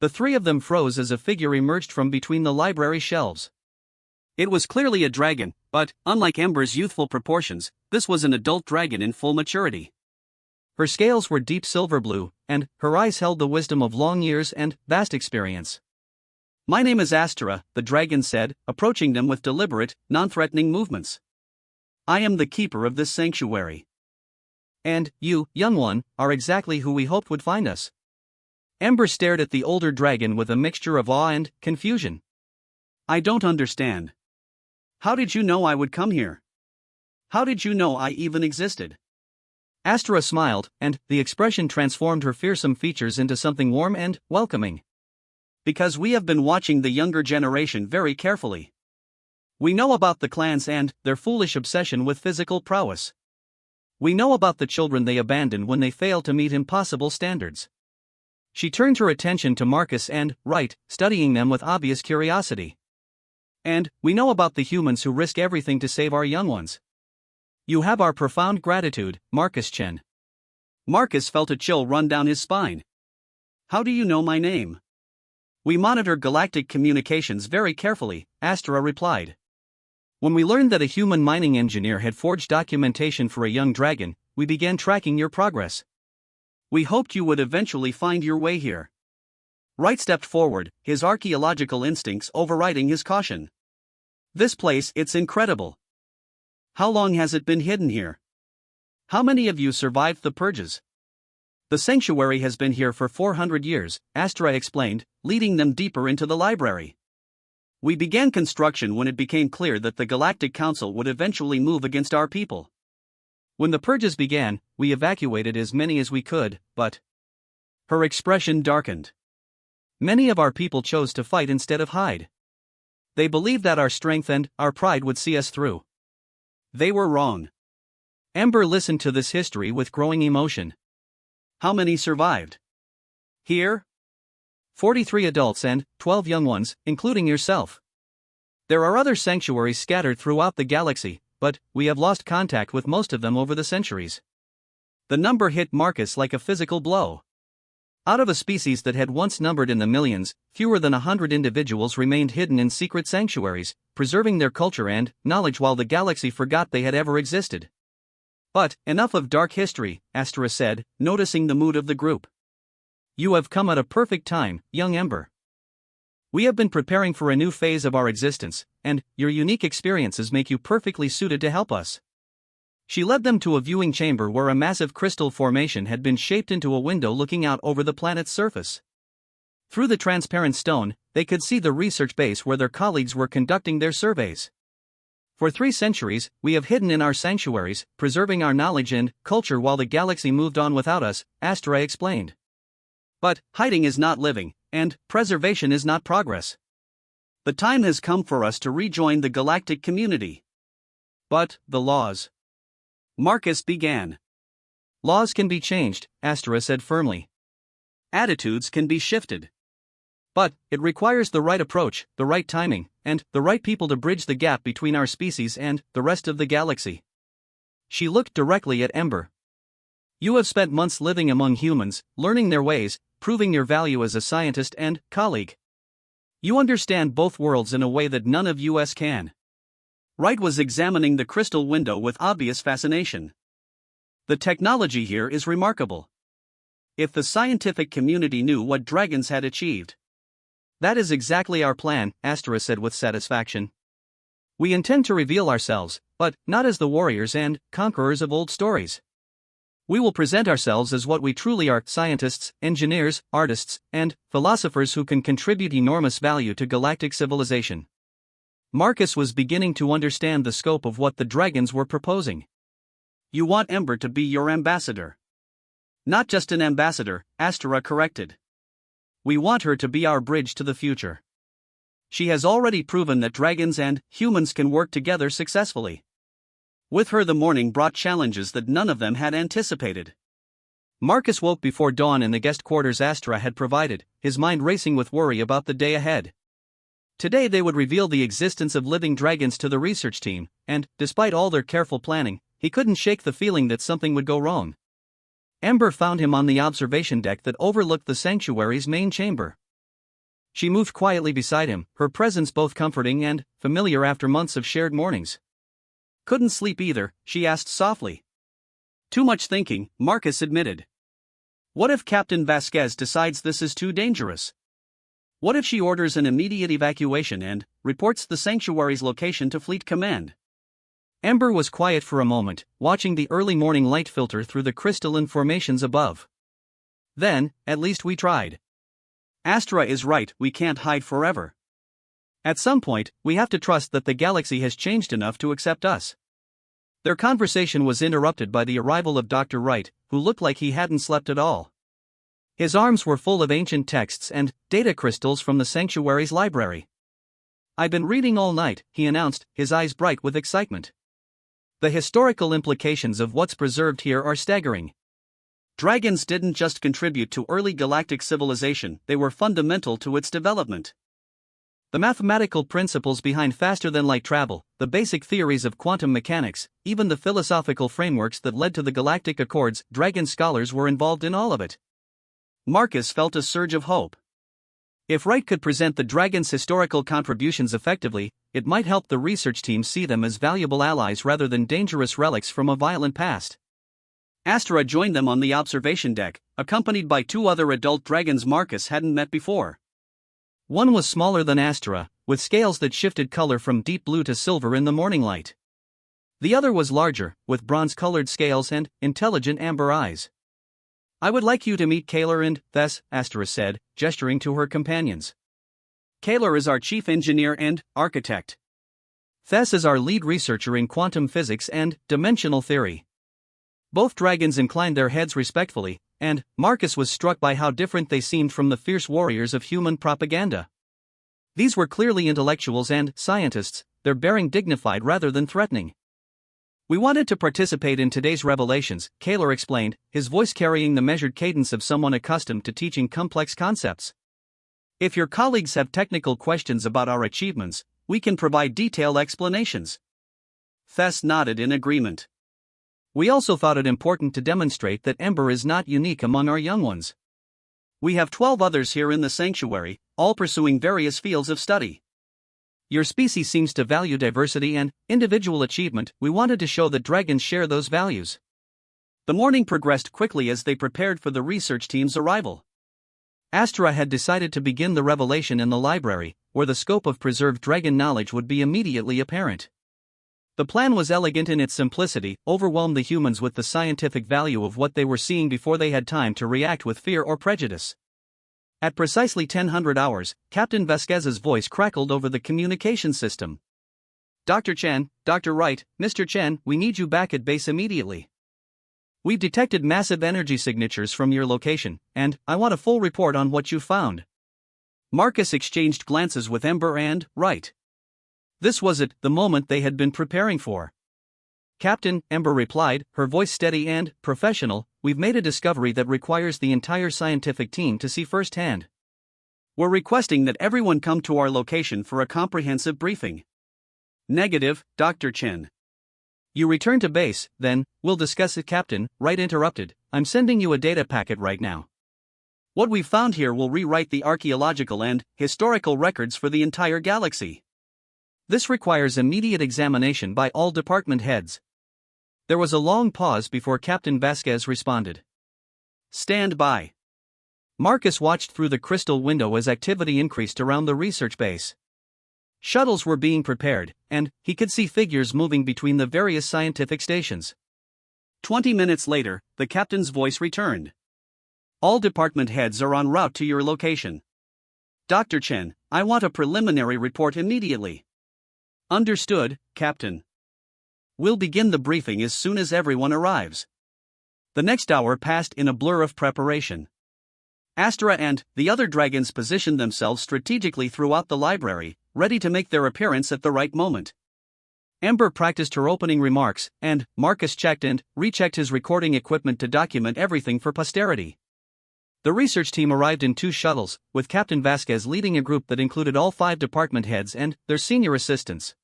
The three of them froze as a figure emerged from between the library shelves. It was clearly a dragon, but, unlike Amber's youthful proportions, this was an adult dragon in full maturity. Her scales were deep silver blue, and her eyes held the wisdom of long years and vast experience. "My name is Astera," the dragon said, approaching them with deliberate, non-threatening movements. "I am the keeper of this sanctuary. And you, young one, are exactly who we hoped would find us." Amber stared at the older dragon with a mixture of awe and confusion. "I don't understand. How did you know I would come here? How did you know I even existed?" Astera smiled, and the expression transformed her fearsome features into something warm and welcoming. "Because we have been watching the younger generation very carefully. We know about the clans and their foolish obsession with physical prowess. We know about the children they abandon when they fail to meet impossible standards." She turned her attention to Marcus and Wright, studying them with obvious curiosity. "And we know about the humans who risk everything to save our young ones. You have our profound gratitude, Marcus Chen." Marcus felt a chill run down his spine. "How do you know my name?" "We monitor galactic communications very carefully," Astera replied. "When we learned that a human mining engineer had forged documentation for a young dragon, we began tracking your progress. We hoped you would eventually find your way here." Wright stepped forward, his archaeological instincts overriding his caution. "This place, it's incredible. How long has it been hidden here? How many of you survived the purges?" "The sanctuary has been here for 400 years, Astera explained, leading them deeper into the library. "We began construction when it became clear that the Galactic Council would eventually move against our people. When the purges began, we evacuated as many as we could, but..." Her expression darkened. "Many of our people chose to fight instead of hide. They believed that our strength and our pride would see us through. They were wrong." Amber listened to this history with growing emotion. "How many survived?" "Here?" 43 adults and 12 young ones, including yourself. There are other sanctuaries scattered throughout the galaxy, but we have lost contact with most of them over the centuries." The number hit Marcus like a physical blow. Out of a species that had once numbered in the millions, fewer than 100 individuals remained hidden in secret sanctuaries, preserving their culture and knowledge while the galaxy forgot they had ever existed. "But, enough of dark history," Astera said, noticing the mood of the group. "You have come at a perfect time, young Ember. We have been preparing for a new phase of our existence, and your unique experiences make you perfectly suited to help us." She led them to a viewing chamber where a massive crystal formation had been shaped into a window looking out over the planet's surface. Through the transparent stone, they could see the research base where their colleagues were conducting their surveys. "For 3 centuries, we have hidden in our sanctuaries, preserving our knowledge and culture while the galaxy moved on without us," Astera explained. "But hiding is not living, and preservation is not progress. The time has come for us to rejoin the galactic community." "But the laws..." Marcus began. "Laws can be changed," Astera said firmly. "Attitudes can be shifted. But it requires the right approach, the right timing, and the right people to bridge the gap between our species and the rest of the galaxy." She looked directly at Ember. "You have spent months living among humans, learning their ways, proving your value as a scientist and colleague. You understand both worlds in a way that none of us can." Wright was examining the crystal window with obvious fascination. "The technology here is remarkable. If the scientific community knew what dragons had achieved, That is exactly our plan, Astra said with satisfaction. We intend to reveal ourselves, but not as the warriors and conquerors of old stories. We will present ourselves as what we truly are: scientists, engineers, artists, and philosophers who can contribute enormous value to galactic civilization. Marcus was beginning to understand the scope of what the dragons were proposing. You want Ember to be your ambassador. Not just an ambassador, Astra corrected. We want her to be our bridge to the future. She has already proven that dragons and humans can work together successfully. With her, the morning brought challenges that none of them had anticipated. Marcus woke before dawn in the guest quarters Astra had provided, his mind racing with worry about the day ahead. Today they would reveal the existence of living dragons to the research team, and, despite all their careful planning, he couldn't shake the feeling that something would go wrong. Ember found him on the observation deck that overlooked the sanctuary's main chamber. She moved quietly beside him, her presence both comforting and familiar after months of shared mornings. Couldn't sleep either, she asked softly. Too much thinking, Marcus admitted. What if Captain Vasquez decides this is too dangerous? What if she orders an immediate evacuation and reports the sanctuary's location to Fleet Command? Ember was quiet for a moment, watching the early morning light filter through the crystalline formations above. Then, at least we tried. Astra is right, we can't hide forever. At some point, we have to trust that the galaxy has changed enough to accept us. Their conversation was interrupted by the arrival of Dr. Wright, who looked like he hadn't slept at all. His arms were full of ancient texts and data crystals from the sanctuary's library. I've been reading all night, he announced, his eyes bright with excitement. The historical implications of what's preserved here are staggering. Dragons didn't just contribute to early galactic civilization, they were fundamental to its development. The mathematical principles behind faster-than-light travel, the basic theories of quantum mechanics, even the philosophical frameworks that led to the Galactic Accords, dragon scholars were involved in all of it. Marcus felt a surge of hope. If Wright could present the dragon's historical contributions effectively, it might help the research team see them as valuable allies rather than dangerous relics from a violent past. Astra joined them on the observation deck, accompanied by two other adult dragons Marcus hadn't met before. One was smaller than Astra, with scales that shifted color from deep blue to silver in the morning light. The other was larger, with bronze-colored scales and intelligent amber eyes. I would like you to meet Kaylor and Thess, Astra said, gesturing to her companions. Kaylor is our chief engineer and architect. Thess is our lead researcher in quantum physics and dimensional theory. Both dragons inclined their heads respectfully, and Marcus was struck by how different they seemed from the fierce warriors of human propaganda. These were clearly intellectuals and scientists, their bearing dignified rather than threatening. We wanted to participate in today's revelations, Kaylor explained, his voice carrying the measured cadence of someone accustomed to teaching complex concepts. If your colleagues have technical questions about our achievements, we can provide detailed explanations. Thess nodded in agreement. We also thought it important to demonstrate that Ember is not unique among our young ones. We have 12 others here in the sanctuary, all pursuing various fields of study. Your species seems to value diversity and individual achievement. We wanted to show that dragons share those values. The morning progressed quickly as they prepared for the research team's arrival. Astra had decided to begin the revelation in the library, where the scope of preserved dragon knowledge would be immediately apparent. The plan was elegant in its simplicity, overwhelmed the humans with the scientific value of what they were seeing before they had time to react with fear or prejudice. At precisely 1000 hours, Captain Vasquez's voice crackled over the communication system. Dr. Chen, Dr. Wright, Mr. Chen, we need you back at base immediately. We've detected massive energy signatures from your location, and I want a full report on what you found. Marcus exchanged glances with Ember and Wright. This was it, the moment they had been preparing for. Captain, Ember replied, her voice steady and professional, we've made a discovery that requires the entire scientific team to see firsthand. We're requesting that everyone come to our location for a comprehensive briefing. Negative, Dr. Chen. You return to base, then, we'll discuss it. Captain, Wright interrupted, I'm sending you a data packet right now. What we've found here will rewrite the archaeological and historical records for the entire galaxy. This requires immediate examination by all department heads. There was a long pause before Captain Vasquez responded. Stand by. Marcus watched through the crystal window as activity increased around the research base. Shuttles were being prepared, and he could see figures moving between the various scientific stations. 20 minutes later, the captain's voice returned. All department heads are en route to your location. Dr. Chen, I want a preliminary report immediately. Understood, Captain. We'll begin the briefing as soon as everyone arrives. The next hour passed in a blur of preparation. Astra and the other dragons positioned themselves strategically throughout the library, ready to make their appearance at the right moment. Ember practiced her opening remarks, and Marcus checked and rechecked his recording equipment to document everything for posterity. The research team arrived in 2 shuttles, with Captain Vasquez leading a group that included all 5 department heads and their senior assistants.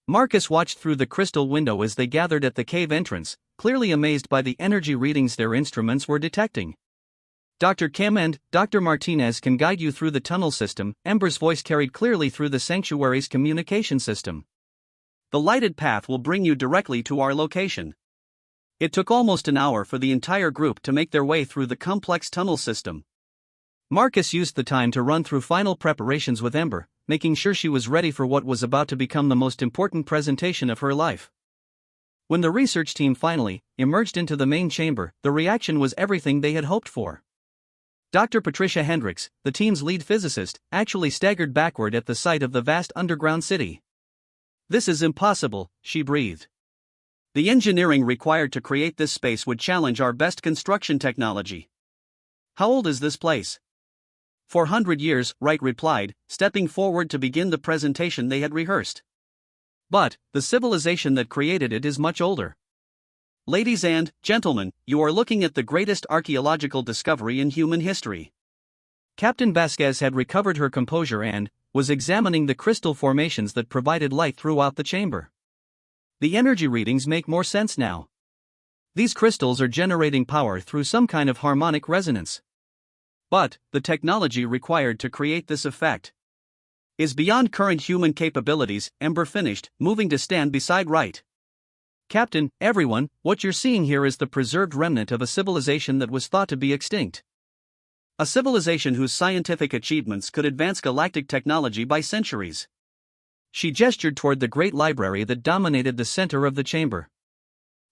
Marcus watched through the crystal window as they gathered at the cave entrance, clearly amazed by the energy readings their instruments were detecting. Dr. Kim and Dr. Martinez can guide you through the tunnel system, Ember's voice carried clearly through the sanctuary's communication system. The lighted path will bring you directly to our location. It took almost an hour for the entire group to make their way through the complex tunnel system. Marcus used the time to run through final preparations with Ember, making sure she was ready for what was about to become the most important presentation of her life. When the research team finally emerged into the main chamber, the reaction was everything they had hoped for. Dr. Patricia Hendricks, the team's lead physicist, actually staggered backward at the sight of the vast underground city. "This is impossible," she breathed. "The engineering required to create this space would challenge our best construction technology." "How old is this place?" "400 years, Wright replied, stepping forward to begin the presentation they had rehearsed. "But the civilization that created it is much older. Ladies and gentlemen, you are looking at the greatest archaeological discovery in human history." Captain Vasquez had recovered her composure and was examining the crystal formations that provided light throughout the chamber. "The energy readings make more sense now. These crystals are generating power through some kind of harmonic resonance. But the technology required to create this effect is beyond current human capabilities," Ember finished, moving to stand beside Wright. "Captain, everyone, what you're seeing here is the preserved remnant of a civilization that was thought to be extinct. A civilization whose scientific achievements could advance galactic technology by centuries." She gestured toward the great library that dominated the center of the chamber.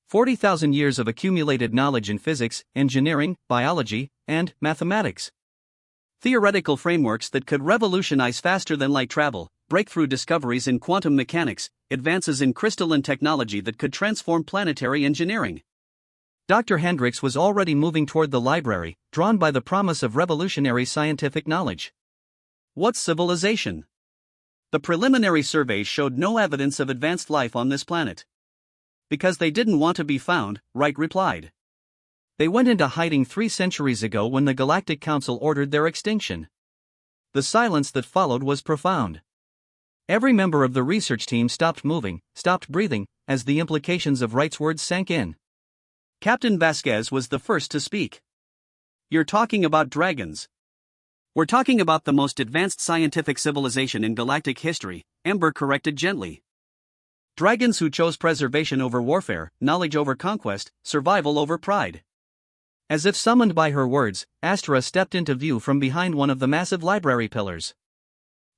40,000 years of accumulated knowledge in physics, engineering, biology, and mathematics. Theoretical frameworks that could revolutionize faster than light travel, breakthrough discoveries in quantum mechanics, advances in crystalline technology that could transform planetary engineering. Dr. Hendricks was already moving toward the library, drawn by the promise of revolutionary scientific knowledge. "What's civilization?" "The preliminary surveys showed no evidence of advanced life on this planet." "Because they didn't want to be found," Wright replied. "They went into hiding 3 centuries ago when the Galactic Council ordered their extinction." The silence that followed was profound. Every member of the research team stopped moving, stopped breathing, as the implications of Wright's words sank in. Captain Vasquez was the first to speak. "You're talking about dragons." "We're talking about the most advanced scientific civilization in galactic history," Ember corrected gently. "Dragons who chose preservation over warfare, knowledge over conquest, survival over pride." As if summoned by her words, Astra stepped into view from behind one of the massive library pillars.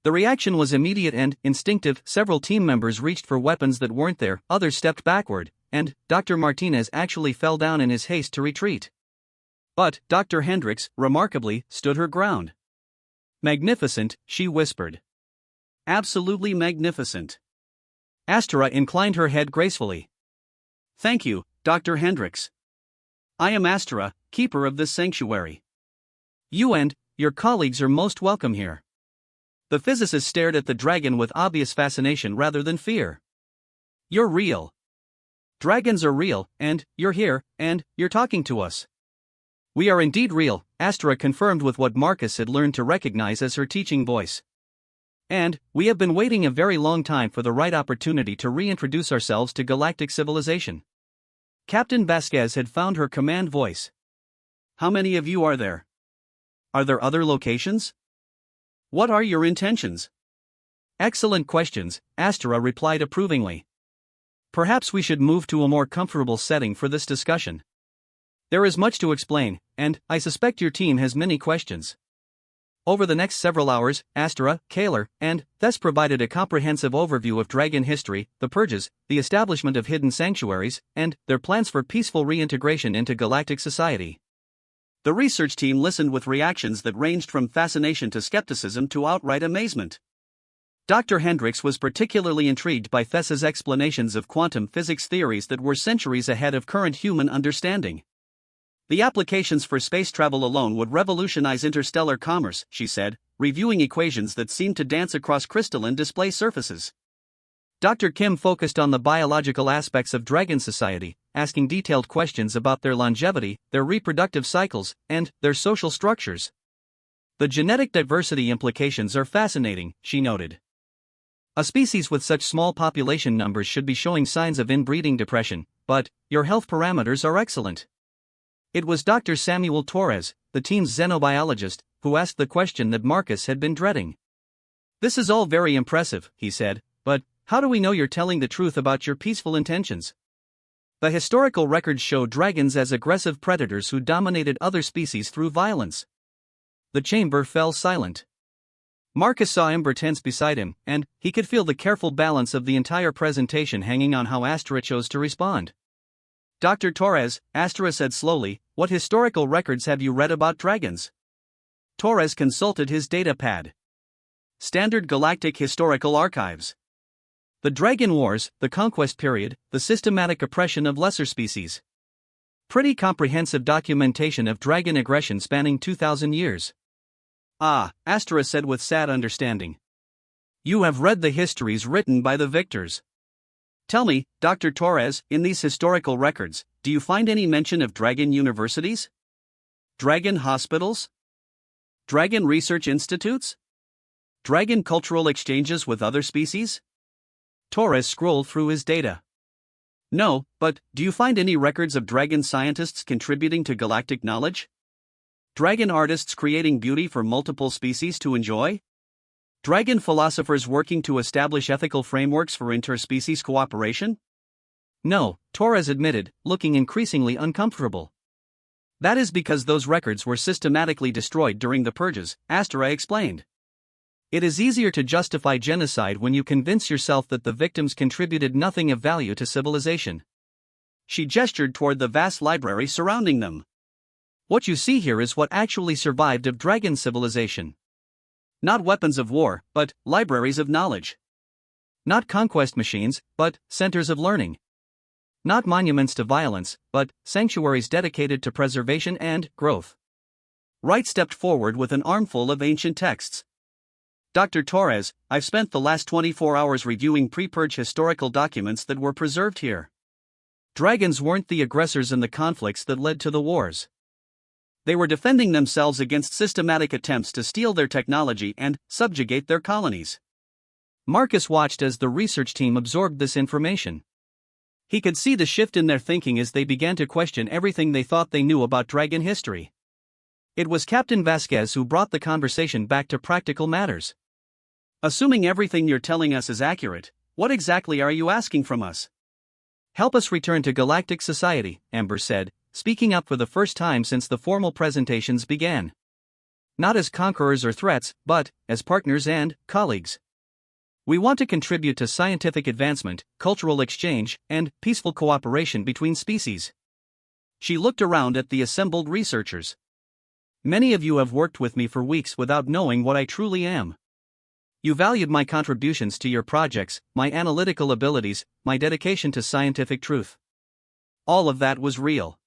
The reaction was immediate and instinctive. Several team members reached for weapons that weren't there, others stepped backward, and Dr. Martinez actually fell down in his haste to retreat. But Dr. Hendricks, remarkably, stood her ground. "Magnificent," she whispered. "Absolutely magnificent." Astra inclined her head gracefully. "Thank you, Dr. Hendricks. I am Astra, keeper of this sanctuary. You and your colleagues are most welcome here." The physicist stared at the dragon with obvious fascination rather than fear. "You're real. Dragons are real, and you're here, and you're talking to us." "We are indeed real," Astra confirmed with what Marcus had learned to recognize as her teaching voice. "And we have been waiting a very long time for the right opportunity to reintroduce ourselves to galactic civilization." Captain Vasquez had found her command voice. "How many of you are there? Are there other locations? What are your intentions?" "Excellent questions," Astra replied approvingly. "Perhaps we should move to a more comfortable setting for this discussion." There is much to explain, and I suspect your team has many questions. Over the next several hours, Astera, Kaler, and Thess provided a comprehensive overview of dragon history, the purges, the establishment of hidden sanctuaries, and their plans for peaceful reintegration into galactic society. The research team listened with reactions that ranged from fascination to skepticism to outright amazement. Dr. Hendricks was particularly intrigued by Thess's explanations of quantum physics theories that were centuries ahead of current human understanding. The applications for space travel alone would revolutionize interstellar commerce, she said, reviewing equations that seemed to dance across crystalline display surfaces. Dr. Kim focused on the biological aspects of dragon society, asking detailed questions about their longevity, their reproductive cycles, and their social structures. The genetic diversity implications are fascinating, she noted. A species with such small population numbers should be showing signs of inbreeding depression, but your health parameters are excellent. It was Dr. Samuel Torres, the team's xenobiologist, who asked the question that Marcus had been dreading. This is all very impressive, he said, but how do we know you're telling the truth about your peaceful intentions? The historical records show dragons as aggressive predators who dominated other species through violence. The chamber fell silent. Marcus saw Ember tense beside him, and he could feel the careful balance of the entire presentation hanging on how Astera chose to respond. Dr. Torres, Astera said slowly, what historical records have you read about dragons? Torres consulted his datapad. Standard Galactic Historical Archives. The Dragon Wars, the Conquest Period, the systematic oppression of lesser species. Pretty comprehensive documentation of dragon aggression spanning 2,000 years. Ah, Astera said with sad understanding. You have read the histories written by the victors. Tell me, Dr. Torres, in these historical records, do you find any mention of dragon universities? Dragon hospitals? Dragon research institutes? Dragon cultural exchanges with other species? Torres scrolled through his data. No, but do you find any records of dragon scientists contributing to galactic knowledge? Dragon artists creating beauty for multiple species to enjoy? Dragon philosophers working to establish ethical frameworks for interspecies cooperation? No, Torres admitted, looking increasingly uncomfortable. That is because those records were systematically destroyed during the purges, Astera explained. It is easier to justify genocide when you convince yourself that the victims contributed nothing of value to civilization. She gestured toward the vast library surrounding them. What you see here is what actually survived of dragon civilization. Not weapons of war, but libraries of knowledge. Not conquest machines, but centers of learning. Not monuments to violence, but sanctuaries dedicated to preservation and growth. Wright stepped forward with an armful of ancient texts. Dr. Torres, I've spent the last 24 hours reviewing pre-purge historical documents that were preserved here. Dragons weren't the aggressors in the conflicts that led to the wars. They were defending themselves against systematic attempts to steal their technology and subjugate their colonies. Marcus watched as the research team absorbed this information. He could see the shift in their thinking as they began to question everything they thought they knew about dragon history. It was Captain Vasquez who brought the conversation back to practical matters. Assuming everything you're telling us is accurate, what exactly are you asking from us? Help us return to galactic society, Ember said, speaking up for the first time since the formal presentations began. Not as conquerors or threats, but as partners and colleagues. We want to contribute to scientific advancement, cultural exchange, and peaceful cooperation between species. She looked around at the assembled researchers. Many of you have worked with me for weeks without knowing what I truly am. You valued my contributions to your projects, my analytical abilities, my dedication to scientific truth. All of that was real.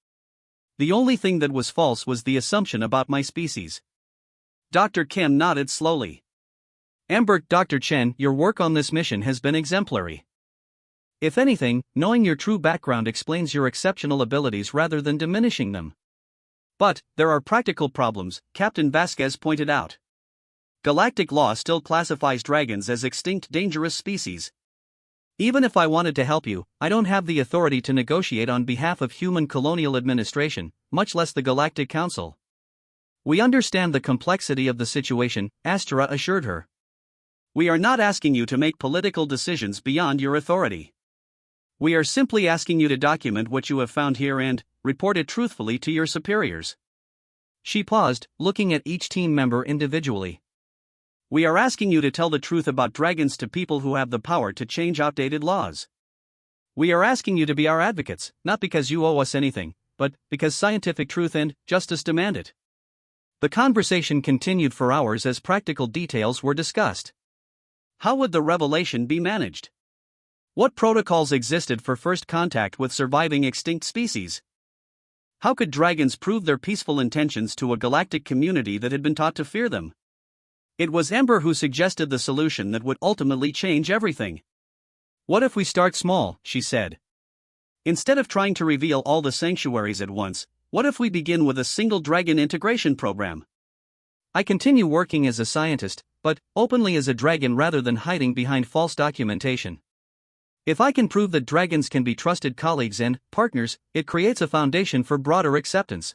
The only thing that was false was the assumption about my species. Dr. Kim nodded slowly. Ember, Dr. Chen, your work on this mission has been exemplary. If anything, knowing your true background explains your exceptional abilities rather than diminishing them. But there are practical problems, Captain Vasquez pointed out. Galactic law still classifies dragons as extinct dangerous species. Even if I wanted to help you, I don't have the authority to negotiate on behalf of human colonial administration, much less the Galactic Council. We understand the complexity of the situation, Astera assured her. We are not asking you to make political decisions beyond your authority. We are simply asking you to document what you have found here and report it truthfully to your superiors. She paused, looking at each team member individually. We are asking you to tell the truth about dragons to people who have the power to change outdated laws. We are asking you to be our advocates, not because you owe us anything, but because scientific truth and justice demand it. The conversation continued for hours as practical details were discussed. How would the revelation be managed? What protocols existed for first contact with surviving extinct species? How could dragons prove their peaceful intentions to a galactic community that had been taught to fear them? It was Ember who suggested the solution that would ultimately change everything. What if we start small, she said. Instead of trying to reveal all the sanctuaries at once, what if we begin with a single dragon integration program? I continue working as a scientist, but openly as a dragon rather than hiding behind false documentation. If I can prove that dragons can be trusted colleagues and partners, it creates a foundation for broader acceptance.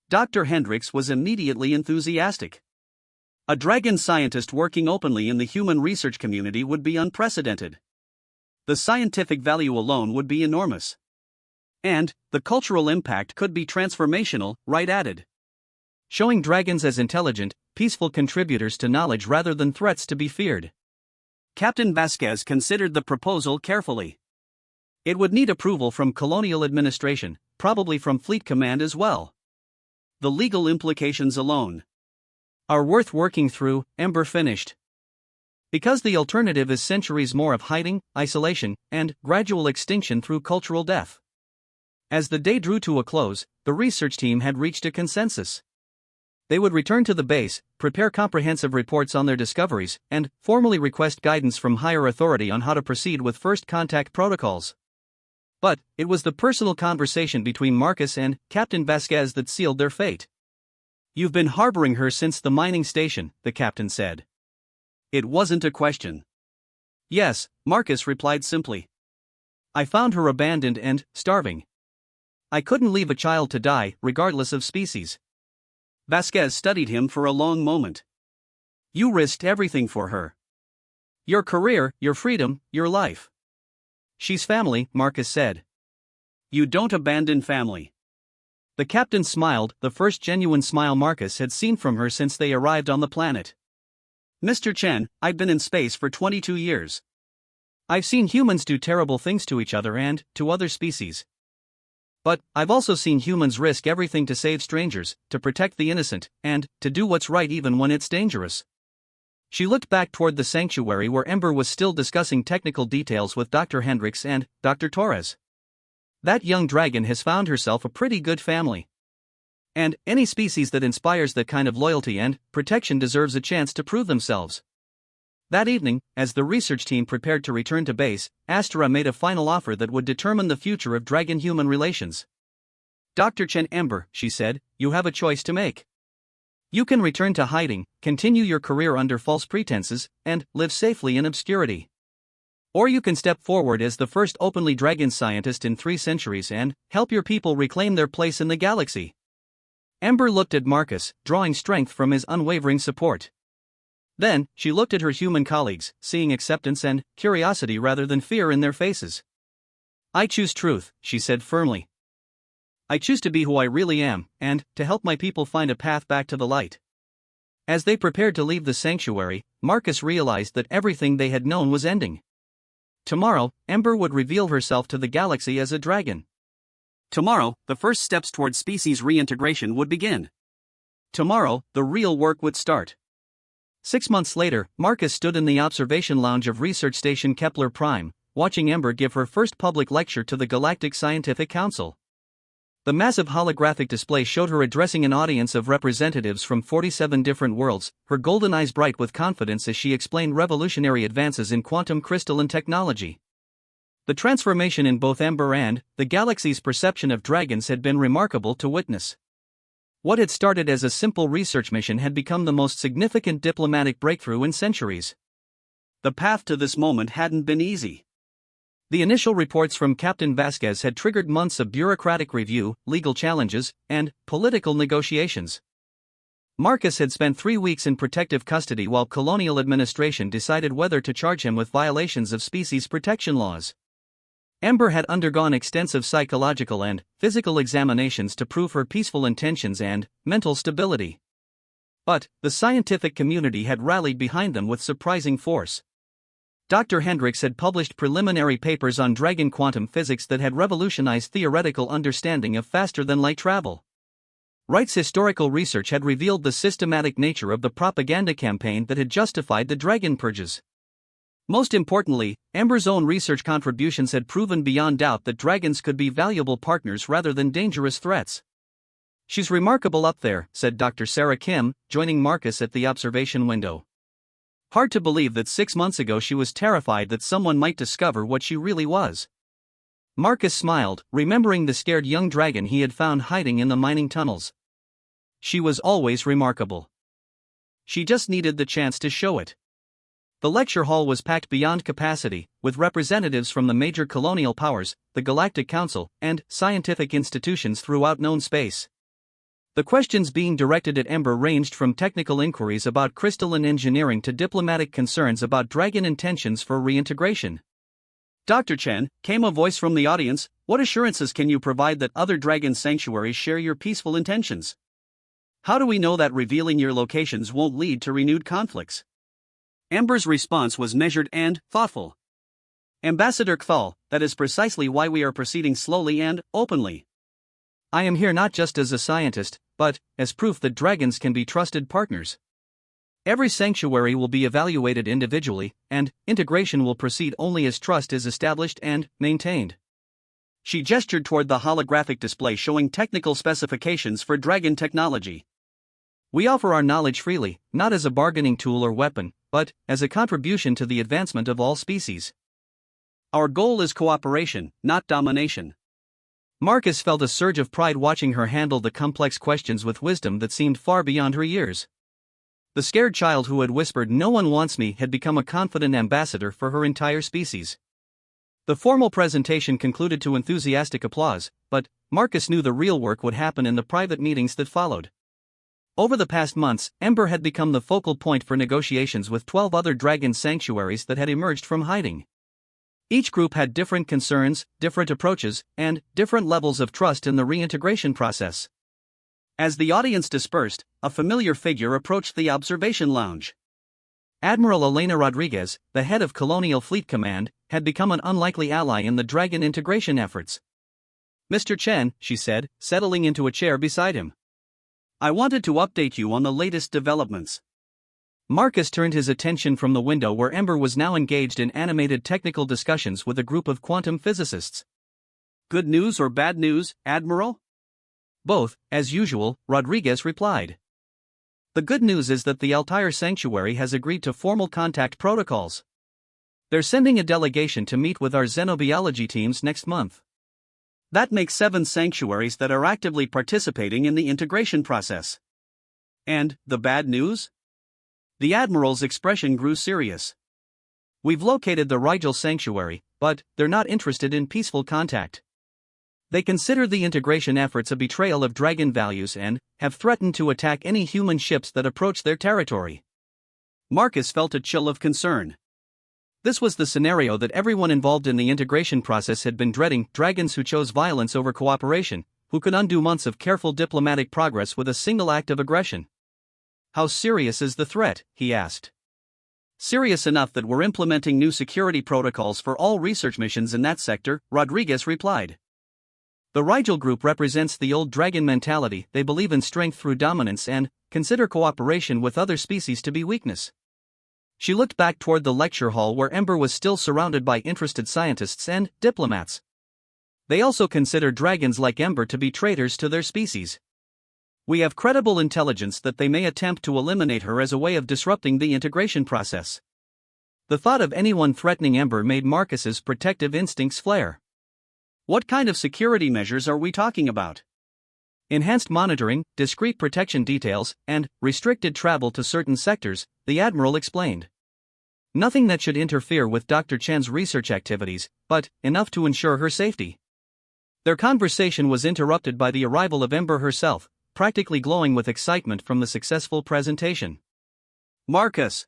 Dr. Hendricks was immediately enthusiastic. A dragon scientist working openly in the human research community would be unprecedented. The scientific value alone would be enormous. And the cultural impact could be transformational, Wright added. Showing dragons as intelligent, peaceful contributors to knowledge rather than threats to be feared. Captain Vasquez considered the proposal carefully. It would need approval from Colonial Administration, probably from Fleet Command as well. The legal implications alone are worth working through, Ember finished. Because the alternative is centuries more of hiding, isolation, and gradual extinction through cultural death. As the day drew to a close, the research team had reached a consensus. They would return to the base, prepare comprehensive reports on their discoveries, and formally request guidance from higher authority on how to proceed with first contact protocols. But it was the personal conversation between Marcus and Captain Vasquez that sealed their fate. You've been harboring her since the mining station, the captain said. It wasn't a question. Yes, Marcus replied simply. I found her abandoned and starving. I couldn't leave a child to die, regardless of species. Vasquez studied him for a long moment. You risked everything for her. Your career, your freedom, your life. She's family, Marcus said. You don't abandon family. The captain smiled, the first genuine smile Marcus had seen from her since they arrived on the planet. Mr. Chen, I've been in space for 22 years. I've seen humans do terrible things to each other and to other species. But I've also seen humans risk everything to save strangers, to protect the innocent, and to do what's right even when it's dangerous. She looked back toward the sanctuary where Ember was still discussing technical details with Dr. Hendricks and Dr. Torres. That young dragon has found herself a pretty good family. And any species that inspires that kind of loyalty and protection deserves a chance to prove themselves. That evening, as the research team prepared to return to base, Astera made a final offer that would determine the future of dragon-human relations. Dr. Chen Ember, she said, you have a choice to make. You can return to hiding, continue your career under false pretenses, and live safely in obscurity. Or you can step forward as the first openly dragon scientist in 3 centuries and help your people reclaim their place in the galaxy. Ember looked at Marcus, drawing strength from his unwavering support. Then, she looked at her human colleagues, seeing acceptance and curiosity rather than fear in their faces. I choose truth, she said firmly. I choose to be who I really am, and to help my people find a path back to the light. As they prepared to leave the sanctuary, Marcus realized that everything they had known was ending. Tomorrow, Ember would reveal herself to the galaxy as a dragon. Tomorrow, the first steps toward species reintegration would begin. Tomorrow, the real work would start. 6 months later, Marcus stood in the observation lounge of Research Station Kepler Prime, watching Ember give her first public lecture to the Galactic Scientific Council. The massive holographic display showed her addressing an audience of representatives from 47 different worlds, her golden eyes bright with confidence as she explained revolutionary advances in quantum crystalline technology. The transformation in both Ember and the galaxy's perception of dragons had been remarkable to witness. What had started as a simple research mission had become the most significant diplomatic breakthrough in centuries. The path to this moment hadn't been easy. The initial reports from Captain Vasquez had triggered months of bureaucratic review, legal challenges, and political negotiations. Marcus had spent 3 weeks in protective custody while Colonial Administration decided whether to charge him with violations of species protection laws. Ember had undergone extensive psychological and physical examinations to prove her peaceful intentions and mental stability. But the scientific community had rallied behind them with surprising force. Dr. Hendricks had published preliminary papers on dragon quantum physics that had revolutionized theoretical understanding of faster-than-light travel. Wright's historical research had revealed the systematic nature of the propaganda campaign that had justified the dragon purges. Most importantly, Ember's own research contributions had proven beyond doubt that dragons could be valuable partners rather than dangerous threats. "She's remarkable up there," said Dr. Sarah Kim, joining Marcus at the observation window. "Hard to believe that 6 months ago she was terrified that someone might discover what she really was." Marcus smiled, remembering the scared young dragon he had found hiding in the mining tunnels. "She was always remarkable. She just needed the chance to show it." The lecture hall was packed beyond capacity, with representatives from the major colonial powers, the Galactic Council, and scientific institutions throughout known space. The questions being directed at Ember ranged from technical inquiries about crystalline engineering to diplomatic concerns about dragon intentions for reintegration. "Dr. Chen," came a voice from the audience, "what assurances can you provide that other dragon sanctuaries share your peaceful intentions? How do we know that revealing your locations won't lead to renewed conflicts?" Ember's response was measured and thoughtful. "Ambassador Kthal, that is precisely why we are proceeding slowly and openly. I am here not just as a scientist, but as proof that dragons can be trusted partners. Every sanctuary will be evaluated individually, and integration will proceed only as trust is established and maintained." She gestured toward the holographic display showing technical specifications for dragon technology. "We offer our knowledge freely, not as a bargaining tool or weapon, but as a contribution to the advancement of all species. Our goal is cooperation, not domination." Marcus felt a surge of pride watching her handle the complex questions with wisdom that seemed far beyond her years. The scared child who had whispered "no one wants me" had become a confident ambassador for her entire species. The formal presentation concluded to enthusiastic applause, but Marcus knew the real work would happen in the private meetings that followed. Over the past months, Ember had become the focal point for negotiations with 12 other dragon sanctuaries that had emerged from hiding. Each group had different concerns, different approaches, and different levels of trust in the reintegration process. As the audience dispersed, a familiar figure approached the observation lounge. Admiral Elena Rodriguez, the head of Colonial Fleet Command, had become an unlikely ally in the dragon integration efforts. "Mr. Chen," she said, settling into a chair beside him, "I wanted to update you on the latest developments." Marcus turned his attention from the window where Ember was now engaged in animated technical discussions with a group of quantum physicists. "Good news or bad news, Admiral?" "Both, as usual," Rodriguez replied. "The good news is that the Altair Sanctuary has agreed to formal contact protocols. They're sending a delegation to meet with our xenobiology teams next month. That makes 7 sanctuaries that are actively participating in the integration process." "And the bad news?" The Admiral's expression grew serious. "We've located the Rigel Sanctuary, but they're not interested in peaceful contact. They consider the integration efforts a betrayal of dragon values and have threatened to attack any human ships that approach their territory." Marcus felt a chill of concern. This was the scenario that everyone involved in the integration process had been dreading: dragons who chose violence over cooperation, who could undo months of careful diplomatic progress with a single act of aggression. "How serious is the threat?" he asked. "Serious enough that we're implementing new security protocols for all research missions in that sector," Rodriguez replied. "The Rigel group represents the old dragon mentality. They believe in strength through dominance and consider cooperation with other species to be weakness." She looked back toward the lecture hall where Ember was still surrounded by interested scientists and diplomats. They also consider dragons like Ember to be traitors to their species. "We have credible intelligence that they may attempt to eliminate her as a way of disrupting the integration process." The thought of anyone threatening Ember made Marcus's protective instincts flare. "What kind of security measures are we talking about?" "Enhanced monitoring, discreet protection details, and restricted travel to certain sectors," the Admiral explained. "Nothing that should interfere with Dr. Chen's research activities, but enough to ensure her safety." Their conversation was interrupted by the arrival of Ember herself, practically glowing with excitement from the successful presentation. "Marcus,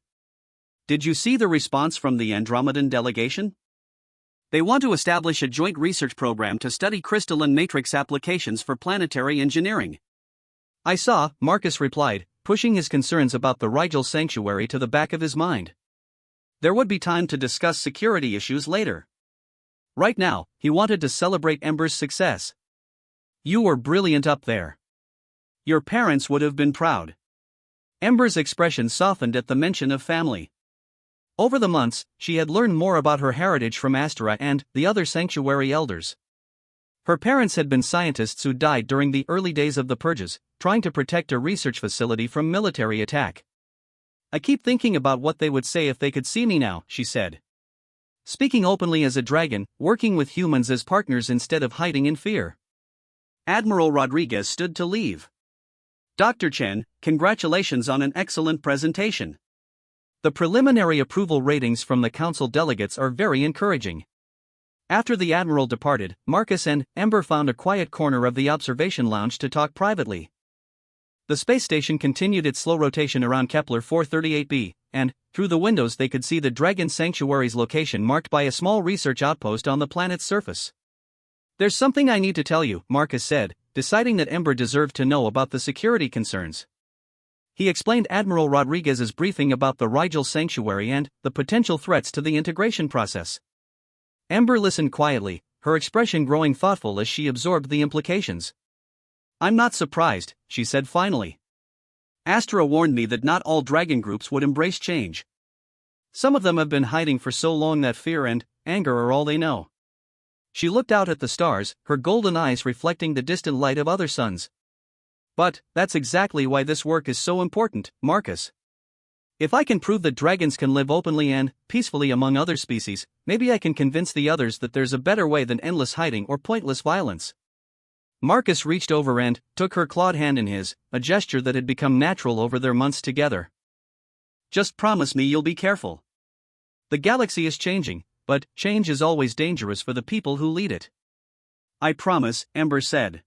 did you see the response from the Andromedan delegation? They want to establish a joint research program to study crystalline matrix applications for planetary engineering. I saw, Marcus replied, pushing his concerns about the Rigel sanctuary to the back of his mind. There would be time to discuss security issues later. Right now, he wanted to celebrate Ember's success. You were brilliant up there. Your parents would have been proud. Ember's expression softened at the mention of family. Over the months, she had learned more about her heritage from Astera and the other sanctuary elders. Her parents had been scientists who died during the early days of the purges, trying to protect a research facility from military attack. I keep thinking about what they would say if they could see me now, she said. Speaking openly as a dragon, working with humans as partners instead of hiding in fear. Admiral Rodriguez stood to leave. Dr. Chen, congratulations on an excellent presentation. The preliminary approval ratings from the council delegates are very encouraging. After the Admiral departed, Marcus and Ember found a quiet corner of the observation lounge to talk privately. The space station continued its slow rotation around Kepler 438b, and, through the windows they could see the Dragon Sanctuary's location marked by a small research outpost on the planet's surface. There's something I need to tell you, Marcus said, deciding that Ember deserved to know about the security concerns. He explained Admiral Rodriguez's briefing about the Rigel Sanctuary and the potential threats to the integration process. Ember listened quietly, her expression growing thoughtful as she absorbed the implications. I'm not surprised, she said finally. Astera warned me that not all dragon groups would embrace change. Some of them have been hiding for so long that fear and anger are all they know. She looked out at the stars, her golden eyes reflecting the distant light of other suns. But that's exactly why this work is so important, Marcus. If I can prove that dragons can live openly and peacefully among other species, maybe I can convince the others that there's a better way than endless hiding or pointless violence. Marcus reached over and took her clawed hand in his, a gesture that had become natural over their months together. Just promise me you'll be careful. The galaxy is changing, but change is always dangerous for the people who lead it. I promise, Ember said.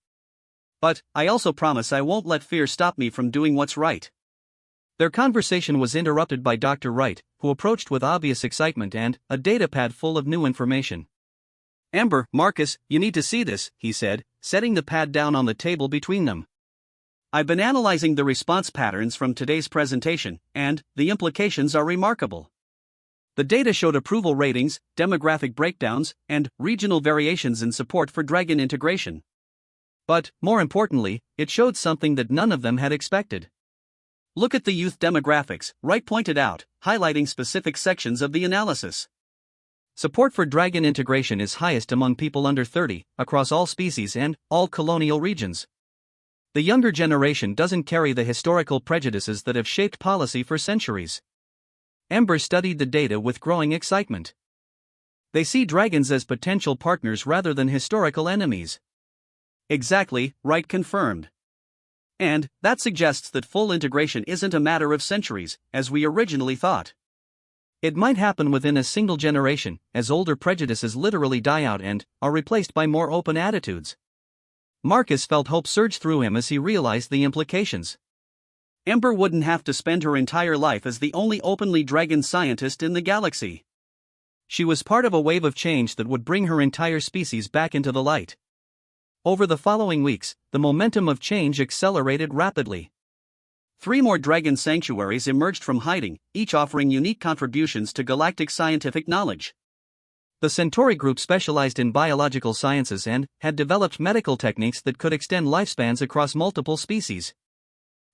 But I also promise I won't let fear stop me from doing what's right. Their conversation was interrupted by Dr. Wright, who approached with obvious excitement and a datapad full of new information. Ember, Marcus, you need to see this, he said, setting the pad down on the table between them. I've been analyzing the response patterns from today's presentation, and the implications are remarkable. The data showed approval ratings, demographic breakdowns, and regional variations in support for dragon integration. But, more importantly, it showed something that none of them had expected. Look at the youth demographics, Wright pointed out, highlighting specific sections of the analysis. Support for dragon integration is highest among people under 30, across all species and all colonial regions. The younger generation doesn't carry the historical prejudices that have shaped policy for centuries. Ember studied the data with growing excitement. They see dragons as potential partners rather than historical enemies. Exactly, Wright confirmed. And that suggests that full integration isn't a matter of centuries, as we originally thought. It might happen within a single generation, as older prejudices literally die out and are replaced by more open attitudes. Marcus felt hope surge through him as he realized the implications. Ember wouldn't have to spend her entire life as the only openly dragon scientist in the galaxy. She was part of a wave of change that would bring her entire species back into the light. Over the following weeks, the momentum of change accelerated rapidly. 3 more dragon sanctuaries emerged from hiding, each offering unique contributions to galactic scientific knowledge. The Centauri group specialized in biological sciences and had developed medical techniques that could extend lifespans across multiple species.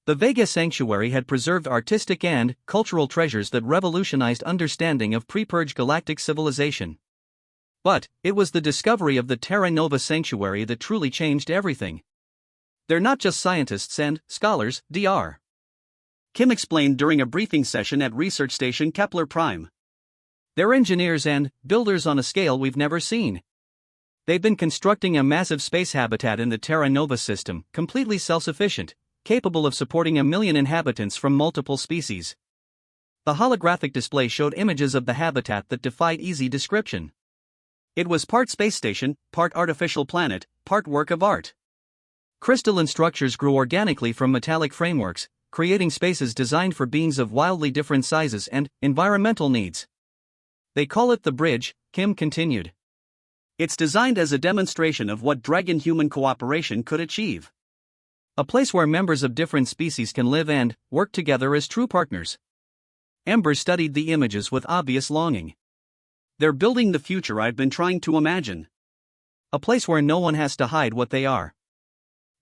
The Vega Sanctuary had preserved artistic and cultural treasures that revolutionized understanding of pre-purge galactic civilization. But it was the discovery of the Terra Nova Sanctuary that truly changed everything. They're not just scientists and scholars, Dr. Kim explained during a briefing session at Research Station Kepler Prime. They're engineers and builders on a scale we've never seen. They've been constructing a massive space habitat in the Terra Nova system, completely self-sufficient, capable of supporting 1 million inhabitants from multiple species. The holographic display showed images of the habitat that defied easy description. It was part space station, part artificial planet, part work of art. Crystalline structures grew organically from metallic frameworks, creating spaces designed for beings of wildly different sizes and environmental needs. They call it the bridge, Kim continued. It's designed as a demonstration of what dragon-human cooperation could achieve. A place where members of different species can live and work together as true partners. Ember studied the images with obvious longing. They're building the future I've been trying to imagine. A place where no one has to hide what they are.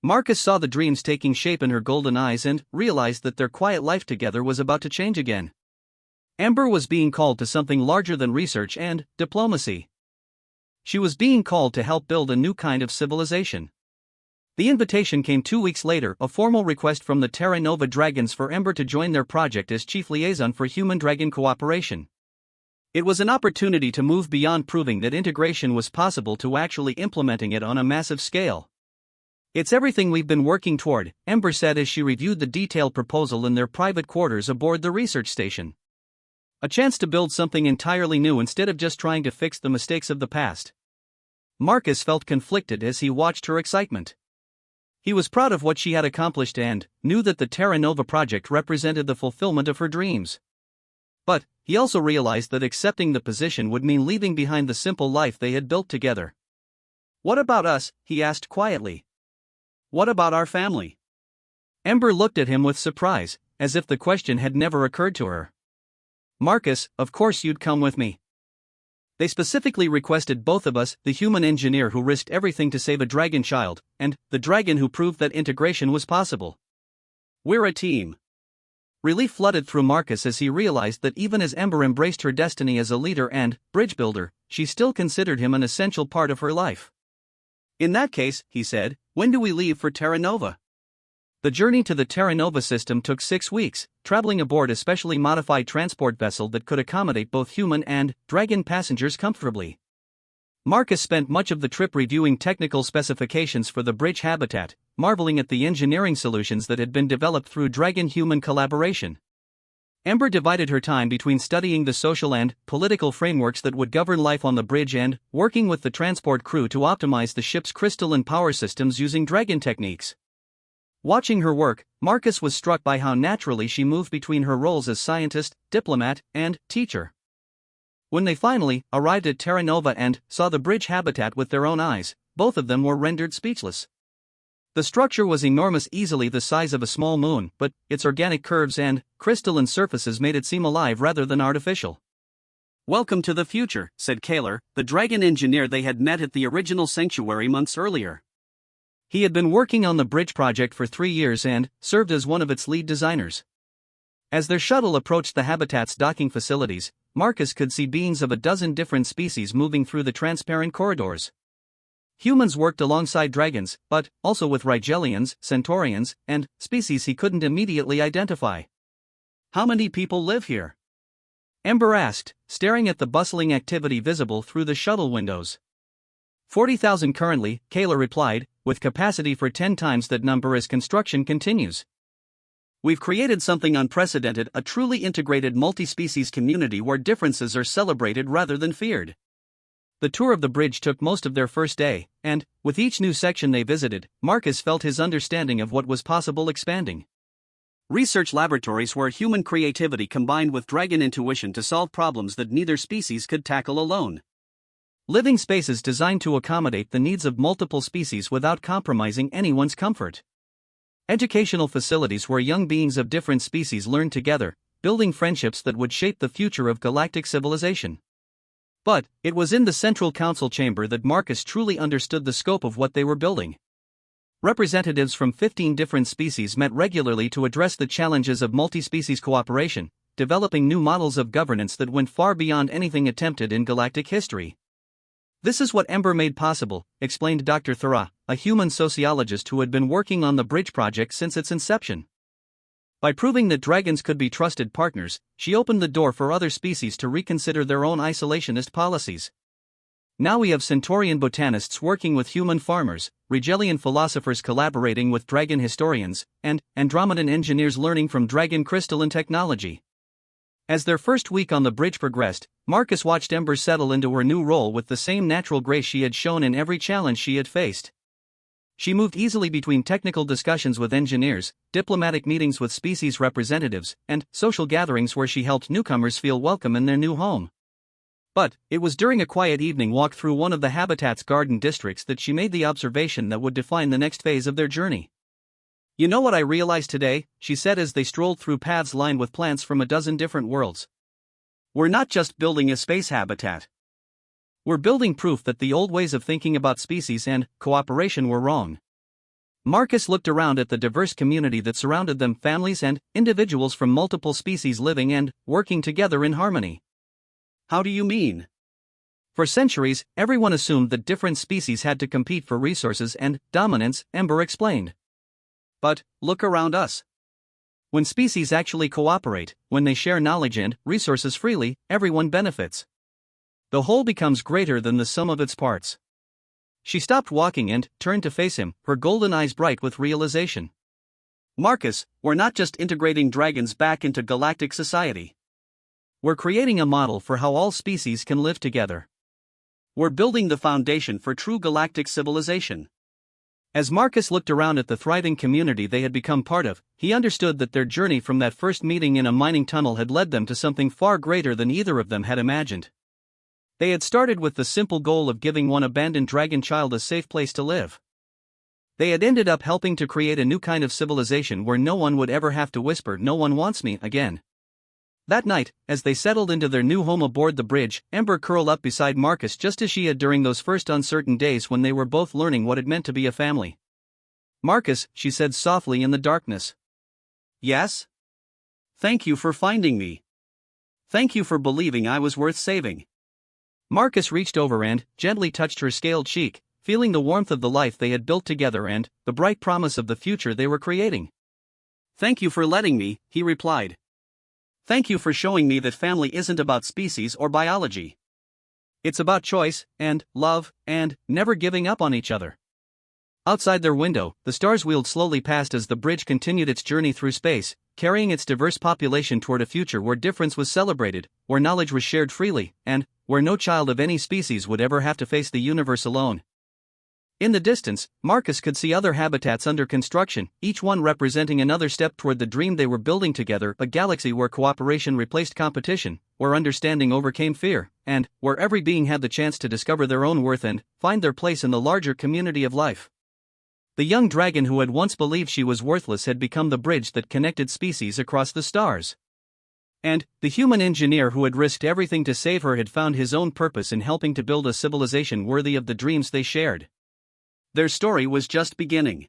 Marcus saw the dreams taking shape in her golden eyes and realized that their quiet life together was about to change again. Ember was being called to something larger than research and diplomacy. She was being called to help build a new kind of civilization. The invitation came 2 weeks later, a formal request from the Terra Nova Dragons for Ember to join their project as chief liaison for human-dragon cooperation. It was an opportunity to move beyond proving that integration was possible to actually implementing it on a massive scale. It's everything we've been working toward, Ember said as she reviewed the detailed proposal in their private quarters aboard the research station. A chance to build something entirely new instead of just trying to fix the mistakes of the past. Marcus felt conflicted as he watched her excitement. He was proud of what she had accomplished and knew that the Terra Nova project represented the fulfillment of her dreams. But he also realized that accepting the position would mean leaving behind the simple life they had built together. "What about us?" he asked quietly. "What about our family?" Ember looked at him with surprise, as if the question had never occurred to her. "Marcus, of course you'd come with me. They specifically requested both of us, the human engineer who risked everything to save a dragon child, and the dragon who proved that integration was possible. We're a team." Relief flooded through Marcus as he realized that even as Ember embraced her destiny as a leader and bridge builder, she still considered him an essential part of her life. "In that case," he said, "when do we leave for Terra Nova?" The journey to the Terra Nova system took 6 weeks, traveling aboard a specially modified transport vessel that could accommodate both human and dragon passengers comfortably. Marcus spent much of the trip reviewing technical specifications for the bridge habitat, marveling at the engineering solutions that had been developed through dragon-human collaboration. Ember divided her time between studying the social and political frameworks that would govern life on the bridge and working with the transport crew to optimize the ship's crystalline power systems using dragon techniques. Watching her work, Marcus was struck by how naturally she moved between her roles as scientist, diplomat, and teacher. When they finally arrived at Terra Nova and saw the bridge habitat with their own eyes, both of them were rendered speechless. The structure was enormous, easily the size of a small moon, but its organic curves and crystalline surfaces made it seem alive rather than artificial. "Welcome to the future," said Kaler, the dragon engineer they had met at the original sanctuary months earlier. He had been working on the bridge project for 3 years and served as one of its lead designers. As their shuttle approached the habitat's docking facilities, Marcus could see beings of a dozen different species moving through the transparent corridors. Humans worked alongside dragons, but also with Rigelians, Centaurians, and species he couldn't immediately identify. "How many people live here?" Ember asked, staring at the bustling activity visible through the shuttle windows. 40,000 currently, Kayla replied, with capacity for 10 times that number as construction continues. "We've created something unprecedented, a truly integrated multi-species community where differences are celebrated rather than feared." The tour of the bridge took most of their first day, and, with each new section they visited, Marcus felt his understanding of what was possible expanding. Research laboratories where human creativity combined with dragon intuition to solve problems that neither species could tackle alone. Living spaces designed to accommodate the needs of multiple species without compromising anyone's comfort. Educational facilities where young beings of different species learned together, building friendships that would shape the future of galactic civilization. But it was in the Central Council chamber that Marcus truly understood the scope of what they were building. Representatives from 15 different species met regularly to address the challenges of multi-species cooperation, developing new models of governance that went far beyond anything attempted in galactic history. "This is what Ember made possible," explained Dr. Thara, a human sociologist who had been working on the bridge project since its inception. By proving that dragons could be trusted partners, she opened the door for other species to reconsider their own isolationist policies. Now we have Centaurian botanists working with human farmers, Rigelian philosophers collaborating with dragon historians, and Andromedan engineers learning from dragon crystalline technology. As their first week on the bridge progressed, Marcus watched Ember settle into her new role with the same natural grace she had shown in every challenge she had faced. She moved easily between technical discussions with engineers, diplomatic meetings with species representatives, and social gatherings where she helped newcomers feel welcome in their new home. But, it was during a quiet evening walk through one of the habitat's garden districts that she made the observation that would define the next phase of their journey. "You know what I realized today?" she said as they strolled through paths lined with plants from a dozen different worlds. "We're not just building a space habitat. We're building proof that the old ways of thinking about species and cooperation were wrong." Marcus looked around at the diverse community that surrounded them, families and individuals from multiple species living and working together in harmony. "How do you mean?" "For centuries, everyone assumed that different species had to compete for resources and dominance," Ember explained. "But, look around us. When species actually cooperate, when they share knowledge and resources freely, everyone benefits. The whole becomes greater than the sum of its parts." She stopped walking and turned to face him, her golden eyes bright with realization. "Marcus, we're not just integrating dragons back into galactic society. We're creating a model for how all species can live together. We're building the foundation for true galactic civilization." As Marcus looked around at the thriving community they had become part of, he understood that their journey from that first meeting in a mining tunnel had led them to something far greater than either of them had imagined. They had started with the simple goal of giving one abandoned dragon child a safe place to live. They had ended up helping to create a new kind of civilization where no one would ever have to whisper, "No one wants me," again. That night, as they settled into their new home aboard the bridge, Ember curled up beside Marcus just as she had during those first uncertain days when they were both learning what it meant to be a family. "Marcus," she said softly in the darkness. "Yes? Thank you for finding me. Thank you for believing I was worth saving." Marcus reached over and gently touched her scaled cheek, feeling the warmth of the life they had built together and the bright promise of the future they were creating. "Thank you for letting me," he replied. "Thank you for showing me that family isn't about species or biology. It's about choice, and love, and never giving up on each other." Outside their window, the stars wheeled slowly past as the bridge continued its journey through space, carrying its diverse population toward a future where difference was celebrated, where knowledge was shared freely, and where no child of any species would ever have to face the universe alone. In the distance, Marcus could see other habitats under construction, each one representing another step toward the dream they were building together, a galaxy where cooperation replaced competition, where understanding overcame fear, and where every being had the chance to discover their own worth and find their place in the larger community of life. The young dragon who had once believed she was worthless had become the bridge that connected species across the stars. And the human engineer who had risked everything to save her had found his own purpose in helping to build a civilization worthy of the dreams they shared. Their story was just beginning.